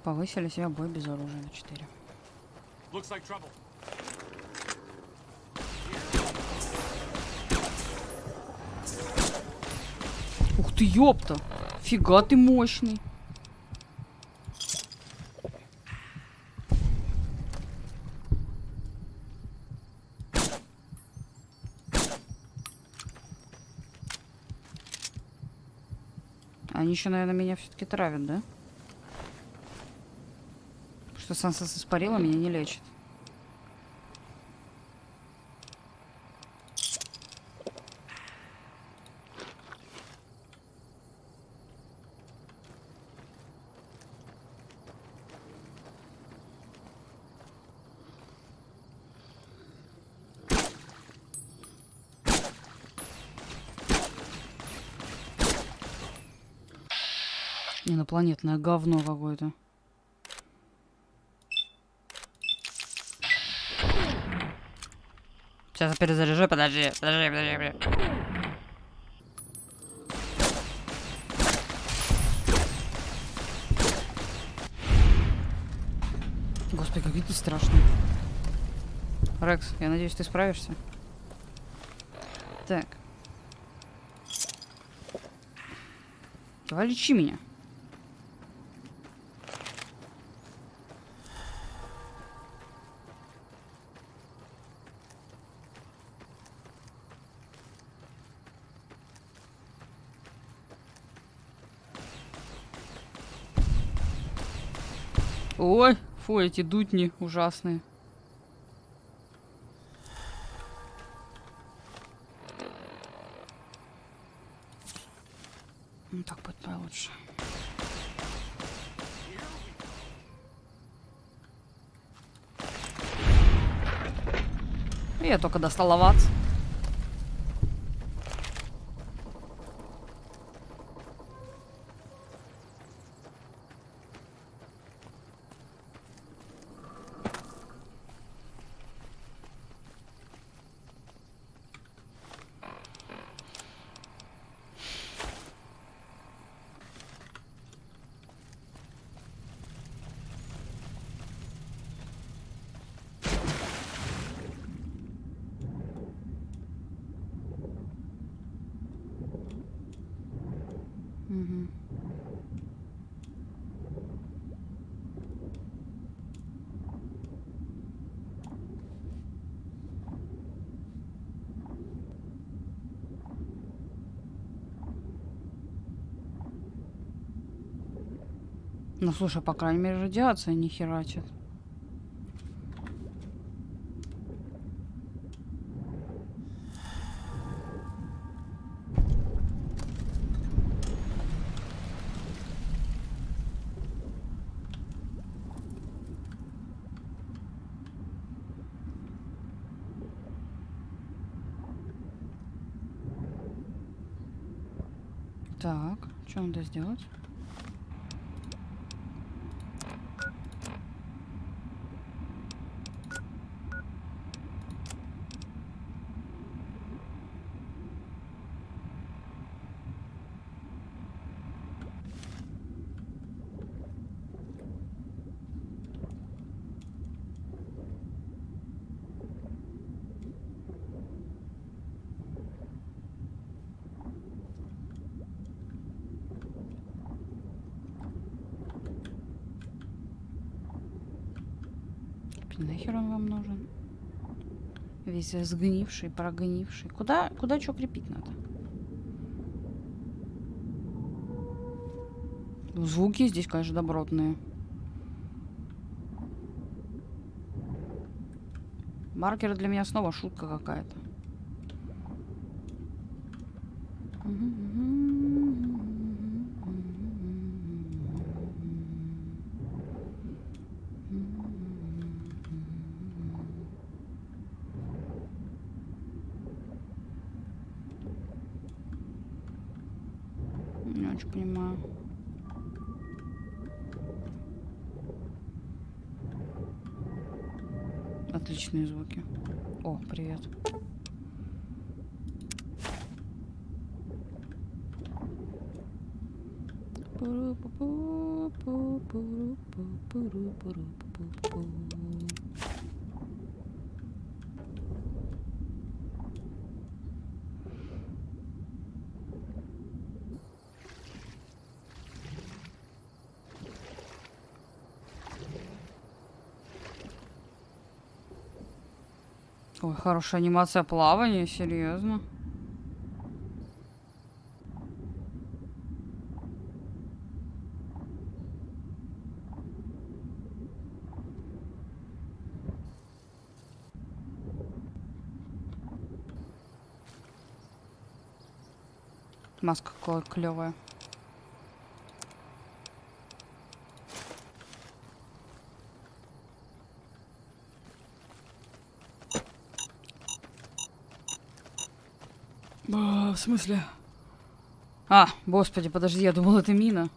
Повысили себя бой без оружия на 4. Ух ты, ёпта! Фига ты мощный! Они еще, наверное, меня все-таки травят, да? Что Сансас испарила, меня не лечит. Инопланетное говно какое-то. Сейчас перезаряжу, подожди. Господи, какой ты страшный. Рекс, я надеюсь, ты справишься. Так. Давай лечи меня. Ой, фу, эти дутни ужасные. Ну, так будет получше. Я только достала ватс. Ну, слушай, по крайней мере, радиация не херачит. Так, что надо сделать? Нахер он вам нужен? Весь сгнивший, прогнивший. Куда что крепить надо? Звуки здесь, конечно, добротные. Маркеры для меня снова шутка какая-то. Не очень понимаю. Отличные звуки. О, привет. Ой, хорошая анимация плавания, серьезно. Маска клевая. В смысле? А, господи, подожди, я думал, это мина.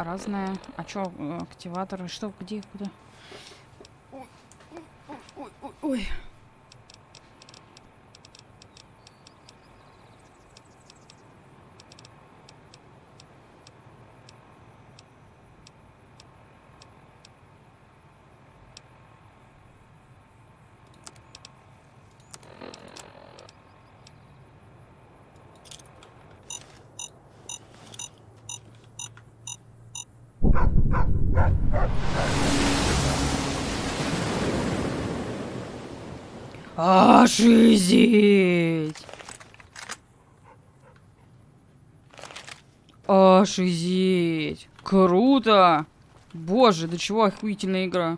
разное. А чё, активаторы? Что, где, куда? Ой, ой, ой, ой, ой. Ошизеть! Ошизеть! Круто! Боже, до чего охуительная игра.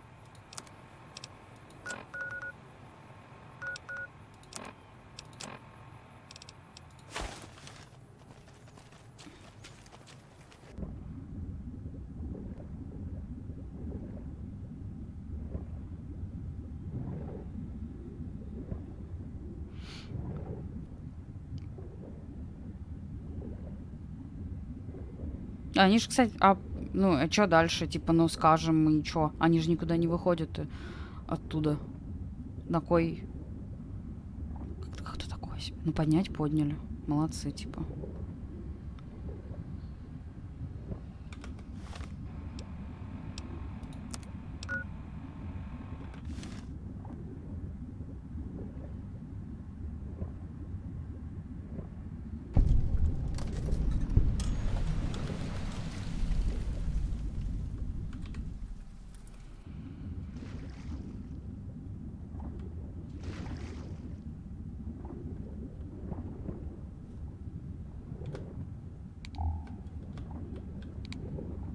Они же, кстати, ну, а что дальше? Типа, ну, скажем, и чё? Они же никуда не выходят оттуда. На кой... Как-то такое себе. Ну, поднять подняли. Молодцы, типа.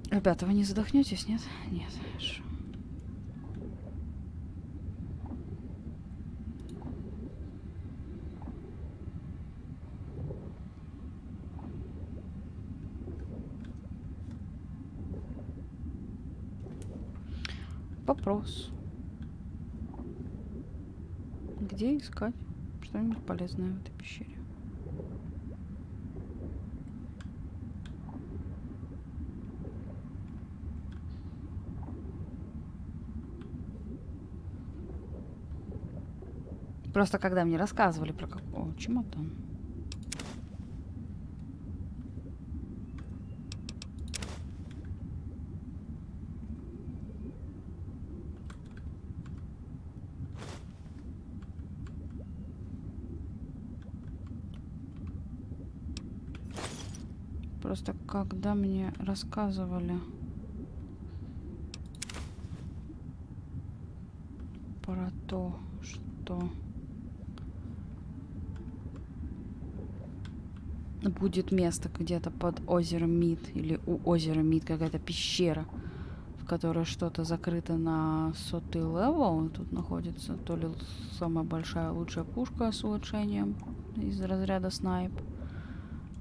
Ребята, вы не задохнетесь, нет? Нет, хорошо. Вопрос. Где искать что-нибудь полезное в этой пещере? Просто когда мне рассказывали про какого чемодан. Просто когда мне рассказывали про то, что будет место где-то под озером Мид или у озера Мид какая-то пещера, в которой что-то закрыто на 100-й левел. Тут находится то ли самая большая лучшая пушка с улучшением из разряда снайп,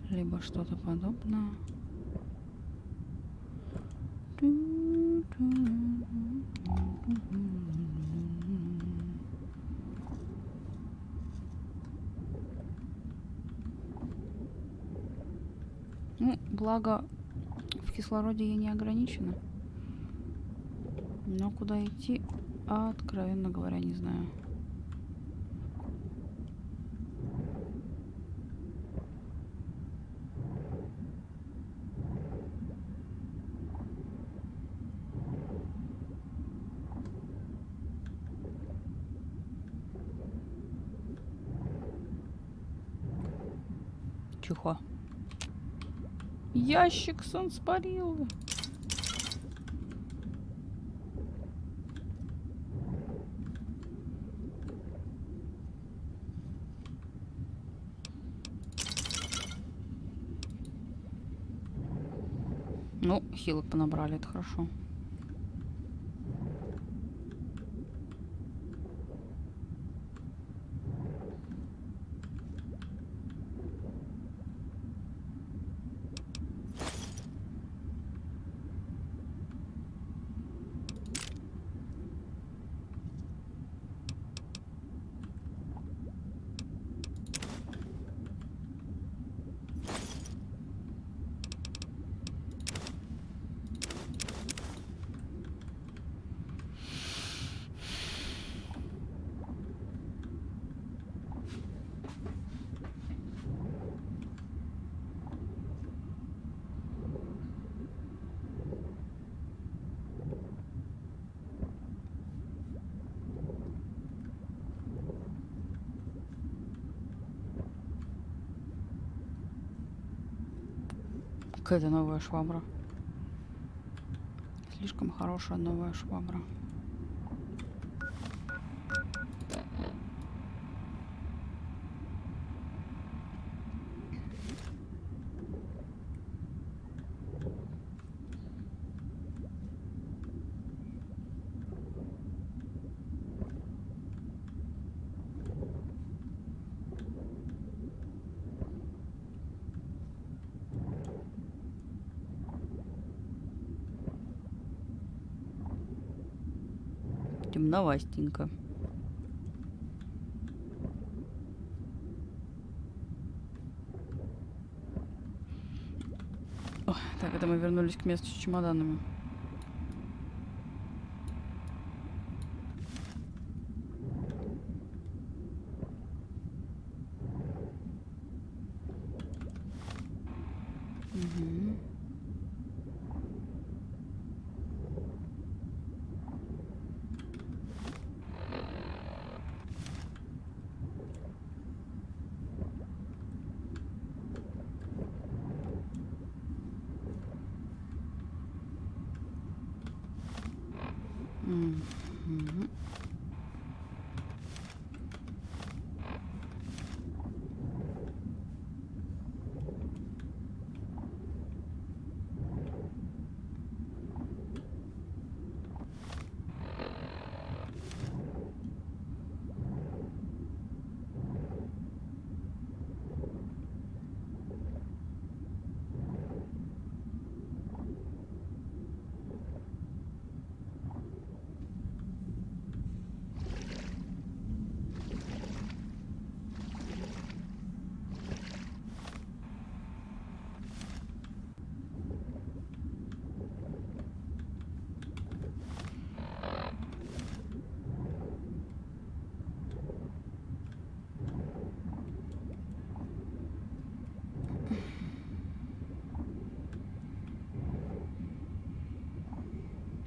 либо что-то подобное. Ну, благо, в кислороде я не ограничена. Но куда идти, откровенно говоря, не знаю. Чухо. Ящик сон спарил. Ну, хилок понабрали, это хорошо. Какая-то новая швабра. Слишком хорошая новая швабра. Темновастенько. Ой, так, это мы вернулись к месту с чемоданами. Угу. Мгм.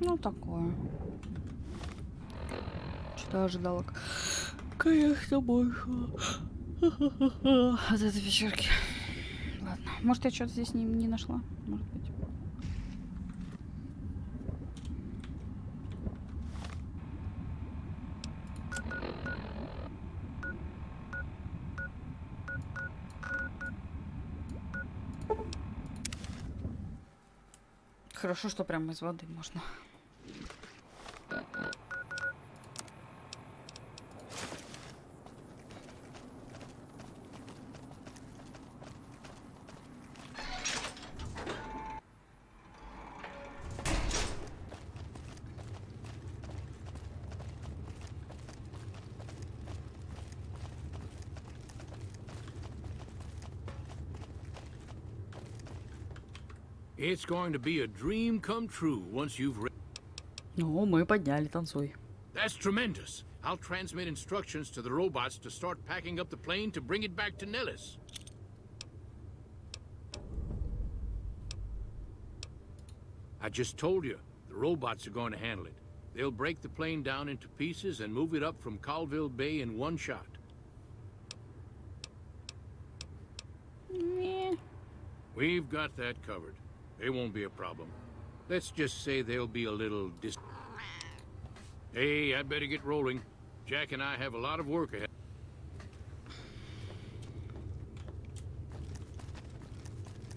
Ну, такое. Что ожидала? Конечно, больше. От этой вечерки. Ладно. Может, я что-то здесь не нашла? Может быть. Хорошо, что прямо из воды можно. It's going to be a dream come true once you've read. Ну, мы подняли, танцуй. That's tremendous. I'll transmit instructions to the robots to start packing up the plane to bring it back to Nellis. I just told you, the robots are going to handle it. They'll break the plane down into pieces and move it up from Colville Bay in one shot. Meh. We've got that covered. They won't be a problem. Let's just say they'll be a little Hey, I'd better get rolling. Jack and I have a lot of work ahead.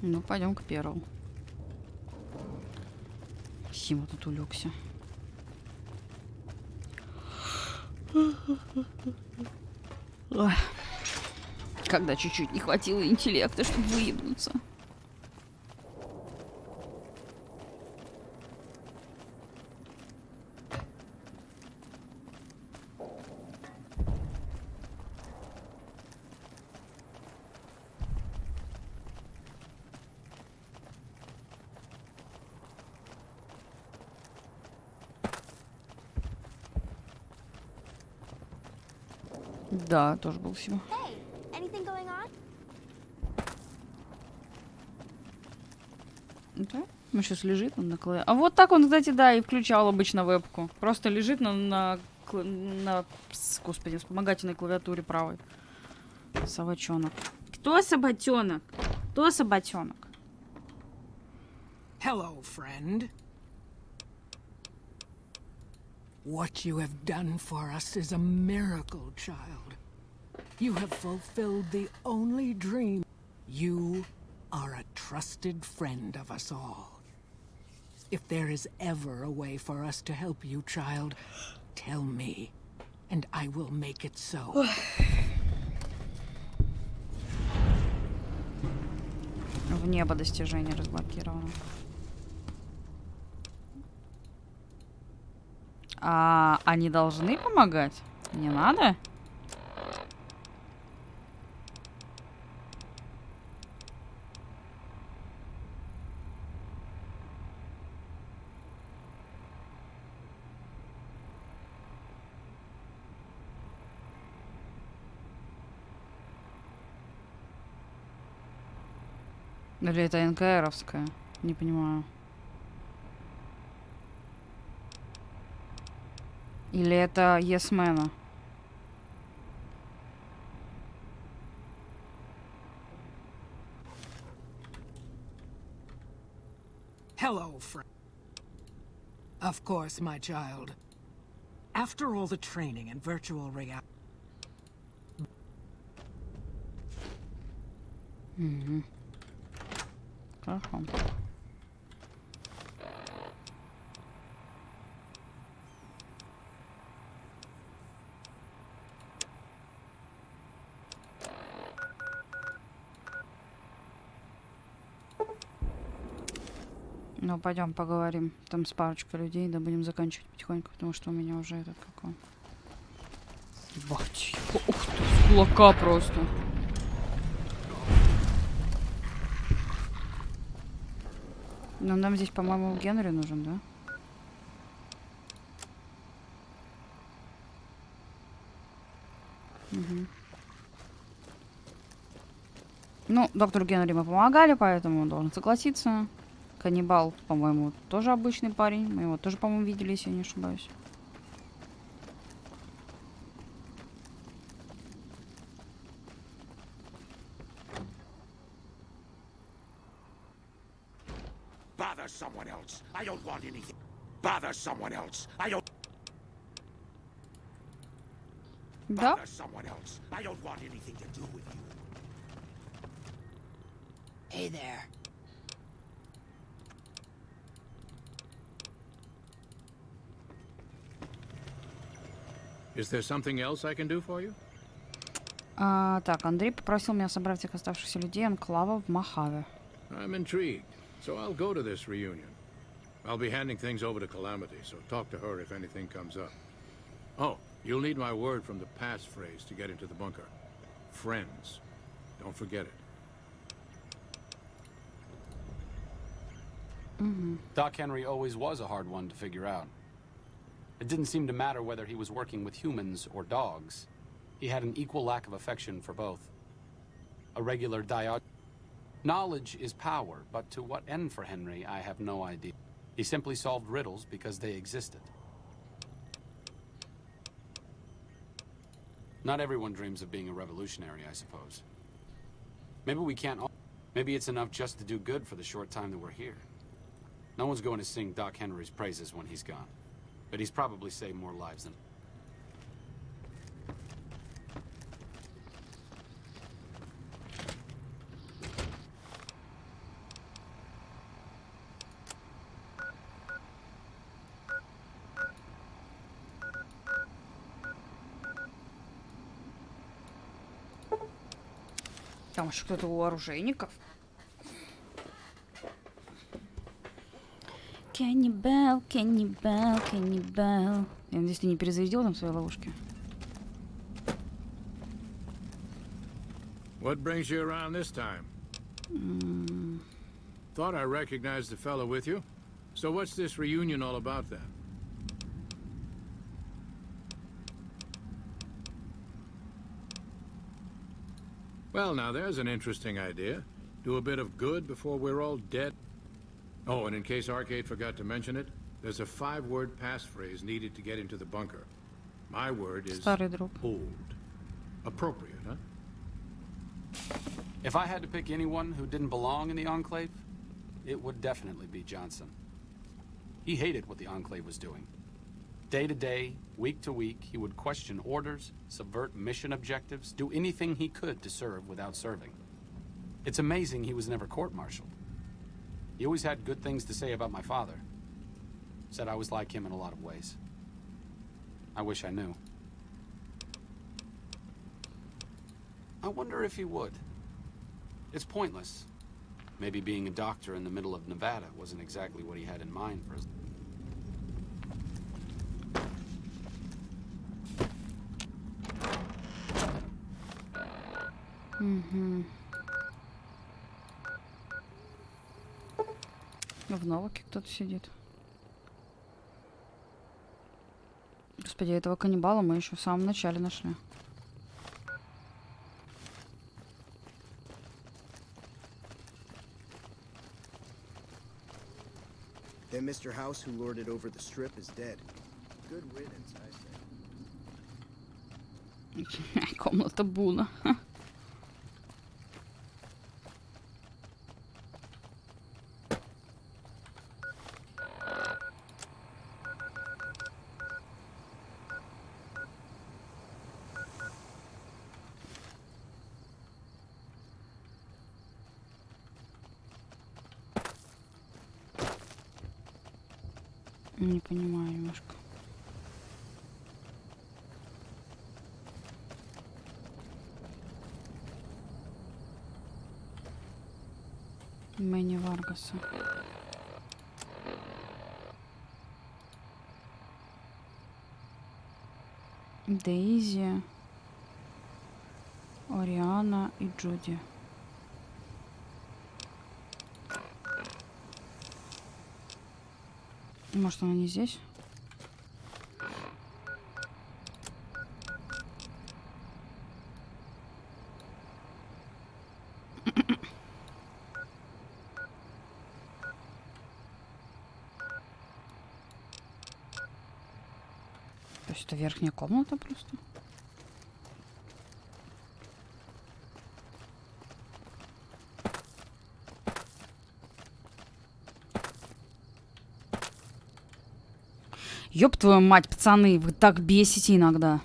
Ну, пойдем к первому. Сима тут улегся. Ой. Когда чуть-чуть не хватило интеллекта, чтобы выебнуться. Да, тоже был всего. Да? Ну, сейчас лежит он на клавиатуре. А вот так он, кстати, да, и включал обычно вебку. Просто лежит на господи, вспомогательной клавиатуре правой. Собачонок. Кто собачонок? Кто собачонок? Hello, friend. What you have done for us is a miracle, child. You have fulfilled the only dream. You are a trusted friend of us all. If there is ever a way for us to help you, child, tell me, and I will make it so. В небо достижение разблокировано. А они должны помогать? Не надо? Или это НКРовская? Не понимаю. Или это Есмена? Hello, friend. Of course, my child. After all the training in virtual reality. Хорошо. Ну, пойдем поговорим там с парочкой людей, да будем заканчивать потихоньку, потому что у меня уже этот какой. Ебать, ух ты, с кулака просто. Ну, нам здесь, по-моему, Генри нужен, да? Угу. Ну, доктору Генри мы помогали, поэтому он должен согласиться. Каннибал, по-моему, тоже обычный парень. Мы его тоже, по-моему, видели, если я не ошибаюсь. Bother someone else. I don't want anything. Bother someone else. I don't. Да? Bother someone else. I don't want anything to do with you. Hey there. Is there something else I can do for you? Так, Андрей попросил меня собрать всех оставшихся людей анклава в Мохаве. I'm intrigued, so I'll go to this reunion. I'll be handing things over to Calamity, so talk to her if anything comes up. Oh, you'll need my word from the passphrase to get into the bunker. Friends. Don't forget it. Doc Henry always was a hard one to figure out. It didn't seem to matter whether he was working with humans or dogs. He had an equal lack of affection for both. A regular Knowledge is power, but to what end for Henry, I have no idea. He simply solved riddles because they existed. Not everyone dreams of being a revolutionary, I suppose. Maybe we can't all... Maybe it's enough just to do good for the short time that we're here. No one's going to sing Doc Henry's praises when he's gone. But he's probably saved more lives than... Там еще кто-то у оружейников. Каннибал, каннибал, каннибал. Я надеюсь, ты не перезарядил там свои ловушки. What brings you around this time? Thought I recognized the fellow with you. So what's this reunion all about then? Well, now there's an interesting idea. Do a bit of good before we're all dead. Oh, and in case Arcade forgot to mention it, there's a 5-word passphrase needed to get into the bunker. My word is old. Appropriate, huh? If I had to pick anyone who didn't belong in the Enclave, it would definitely be Johnson. He hated what the Enclave was doing. Day to day, week to week, he would question orders, subvert mission objectives, do anything he could to serve without serving. It's amazing he was never court-martialed. He always had good things to say about my father. Said I was like him in a lot of ways. I wish I knew. I wonder if he would. It's pointless. Maybe being a doctor in the middle of Nevada wasn't exactly what he had in mind for his... В Новаке кто-то сидит. Господи, этого каннибала мы еще в самом начале нашли. Then Mr. House, who lorded over the strip, is dead. Good riddance, I say. Комната Буна. Не понимаю немножко. Мэнни Варгаса. Дейзи, Ориана и Джуди. Может, она не здесь? То есть это верхняя комната просто? Ёб твою мать, пацаны, вы так бесите иногда.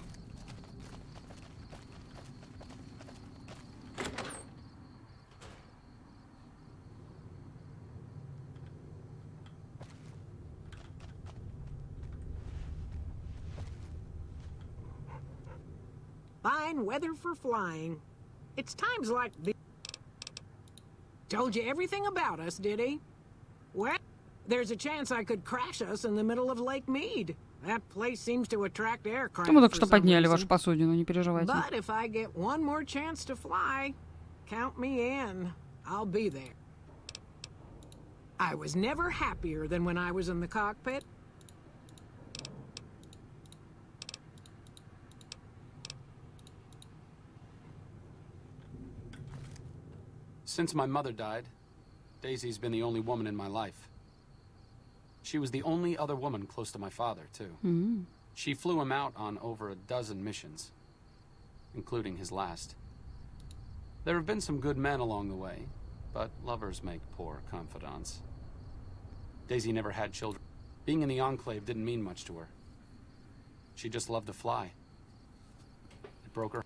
Fine weather for flying. It's times like this. Told you everything about us, did he? Well, there's a chance I could crash us in the middle of Lake Mead. That place seems to attract aircraft. Мы только что подняли вашу посудину, не переживайте. But if I get one more chance to fly, count me in. I'll be there. I was never happier than when I was in the cockpit. Since my mother died, Daisy's been the only woman in my life. She was the only other woman close to my father, too. Mm-hmm. She flew him out on over a dozen missions, including his last. There have been some good men along the way, but lovers make poor confidants. Daisy never had children. Being in the Enclave didn't mean much to her. She just loved to fly. It broke her.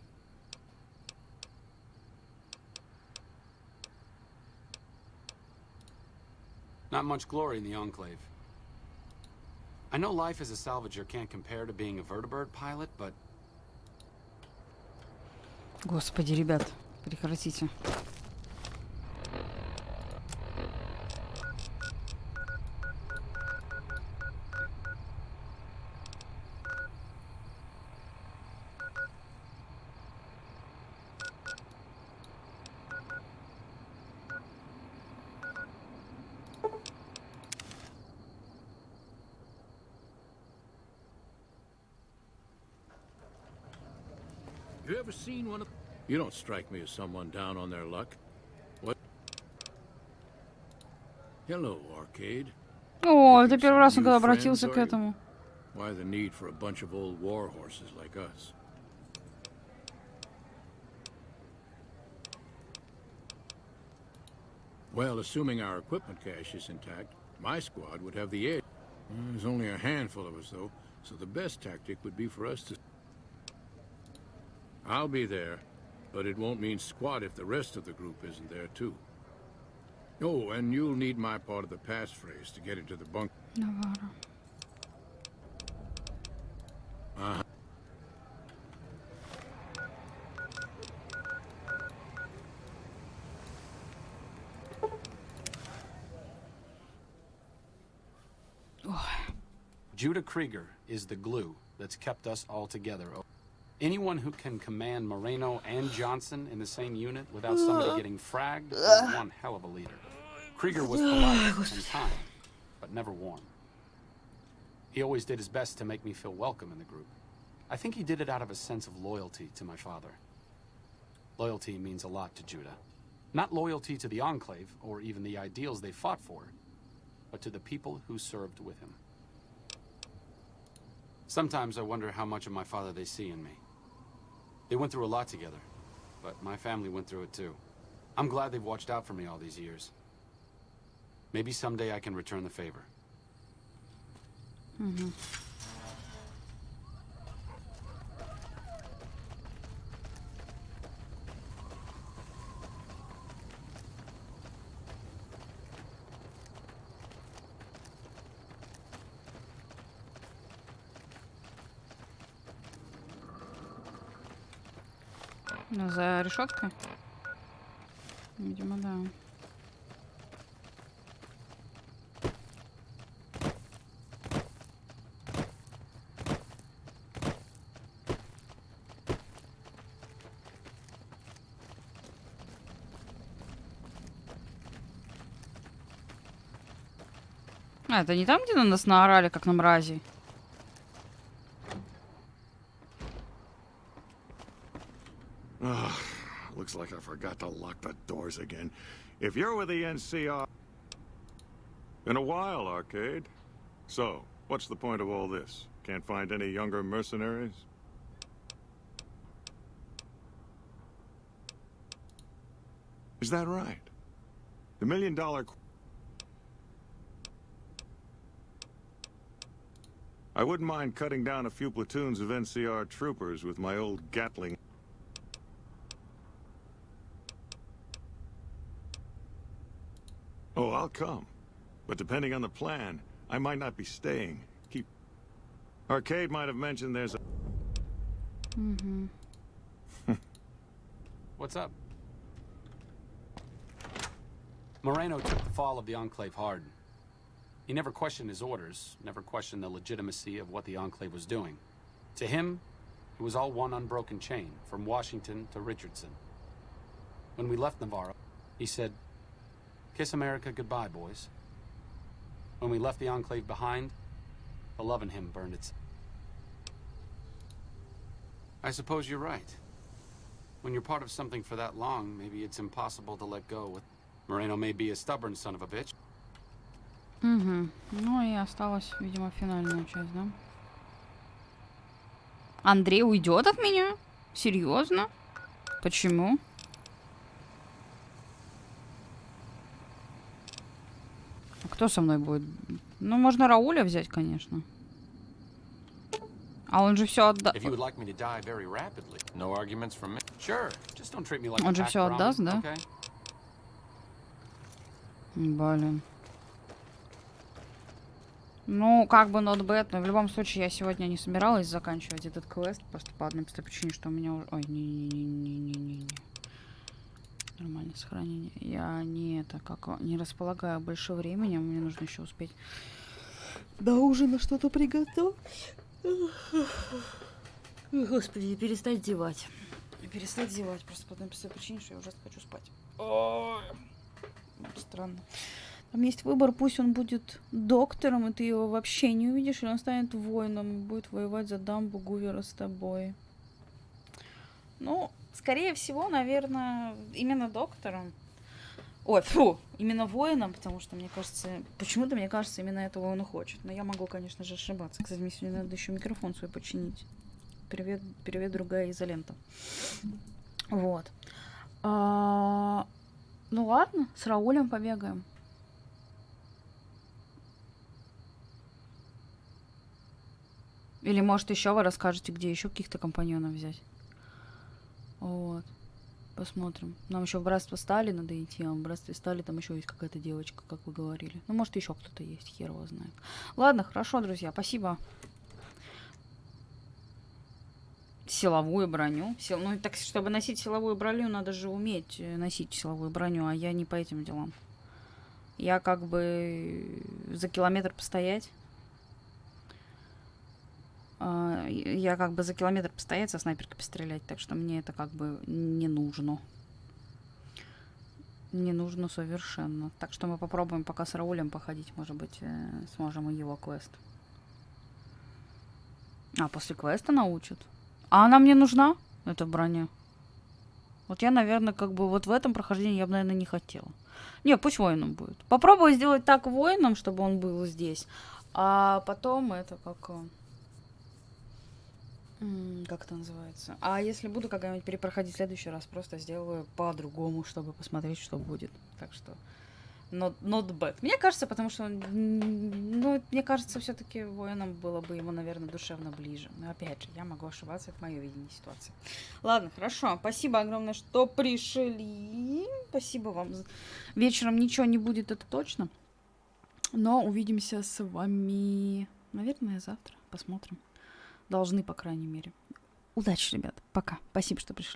Not much glory in the Enclave. I know life as a salvager can't compare to being a vertibird pilot, but... Господи, ребят, прекратите. You ever seen one of... You don't strike me as someone down on their luck. What? Hello, Arcade. О, это первый раз он когда обратился к этому. Why the need for a bunch of old war horses like us? Well, assuming our equipment cache is intact, my squad would have the edge. There's only a handful of us, though, so the best tactic would be for us to... I'll be there, but it won't mean squat if the rest of the group isn't there, too. Oh, and you'll need my part of the passphrase to get into the bunker. Uh-huh. Judah Krieger is the glue that's kept us all together. Anyone who can command Moreno and Johnson in the same unit without somebody getting fragged is one hell of a leader. Krieger was polite and kind, but never warm. He always did his best to make me feel welcome in the group. I think he did it out of a sense of loyalty to my father. Loyalty means a lot to Judah. Not loyalty to the Enclave, or even the ideals they fought for, but to the people who served with him. Sometimes I wonder how much of my father they see in me. They went through a lot together, but my family went through it too. I'm glad they've watched out for me all these years. Maybe someday I can return the favor. За решеткой? Видимо, да. А, это не там, где на нас наорали, как на мрази? Looks like I forgot to lock the doors again. If you're with the NCR... Been a while, Arcade. So, what's the point of all this? Can't find any younger mercenaries? Is that right? The $1 million... I wouldn't mind cutting down a few platoons of NCR troopers with my old Gatling. Oh, I'll come. But depending on the plan, I might not be staying. Arcade might have mentioned there's a... What's up? Moreno took the fall of the Enclave hard. He never questioned his orders, never questioned the legitimacy of what the Enclave was doing. To him, it was all one unbroken chain, from Washington to Richardson. When we left Navarro, he said, "Kiss America goodbye, boys." When we left the Enclave behind, the love in him burned its... I suppose you're right. When you're part of something for that long, maybe it's impossible to let go. Moreno may be a stubborn son of a bitch. Ну и осталась, видимо, финальная часть, да? Андрей уйдет от меня? Серьезно? Почему? А кто со мной будет? Ну, можно Рауля взять, конечно. А он же все отдаст. Он же все отдаст, да? Блин. Ну, как бы not bad, но в любом случае я сегодня не собиралась заканчивать этот квест, просто по одной простой причине, что у меня уже... Ой, не. Нормальное сохранение. Я не располагаю больше времени, мне нужно еще успеть до ужина что-то приготовить. Господи, перестать зевать. Просто по одной простой причине, что я ужасно хочу спать. Странно. Там есть выбор, пусть он будет доктором, и ты его вообще не увидишь, или он станет воином и будет воевать за дамбу Гувера с тобой. Ну, скорее всего, наверное, именно доктором. Ой, фу, именно воином, потому что, мне кажется, почему-то, мне кажется, именно этого он и хочет. Но я могу, конечно же, ошибаться. Кстати, мне сегодня надо еще микрофон свой починить. Привет, другая изолента. Вот. Ну ладно, с Раулем побегаем. Или, может, еще вы расскажете, где еще каких-то компаньонов взять. Вот. Посмотрим. Нам еще в братство Стали надо идти, а в братстве Стали там еще есть какая-то девочка, как вы говорили. Ну, может, еще кто-то есть, хер его знает. Ладно, хорошо, друзья, спасибо. Силовую броню. Ну, так, чтобы носить силовую броню, надо же уметь носить силовую броню, а я не по этим делам. Я как бы за километр постоять. Я как бы за километр постоять, со снайперкой пострелять, так что мне это как бы не нужно. Не нужно совершенно. Так что мы попробуем пока с Раулем походить, может быть, сможем и его квест. А, после квеста научат. А она мне нужна, эта броня? Вот я, наверное, как бы вот в этом прохождении я бы, наверное, не хотела. Не, пусть воином будет. Попробую сделать так воином, чтобы он был здесь. А потом это как это называется? А если буду когда-нибудь перепроходить в следующий раз, просто сделаю по-другому, чтобы посмотреть, что будет. Так что not bad. Мне кажется, потому что, ну, мне кажется, все-таки воином было бы ему, наверное, душевно ближе. Но опять же, я могу ошибаться, это мое видение ситуации. Ладно, хорошо. Спасибо огромное, что пришли. Спасибо вам. Вечером ничего не будет, это точно. Но увидимся с вами, наверное, завтра. Посмотрим. Должны, по крайней мере. Удачи, ребят. Пока. Спасибо, что пришли.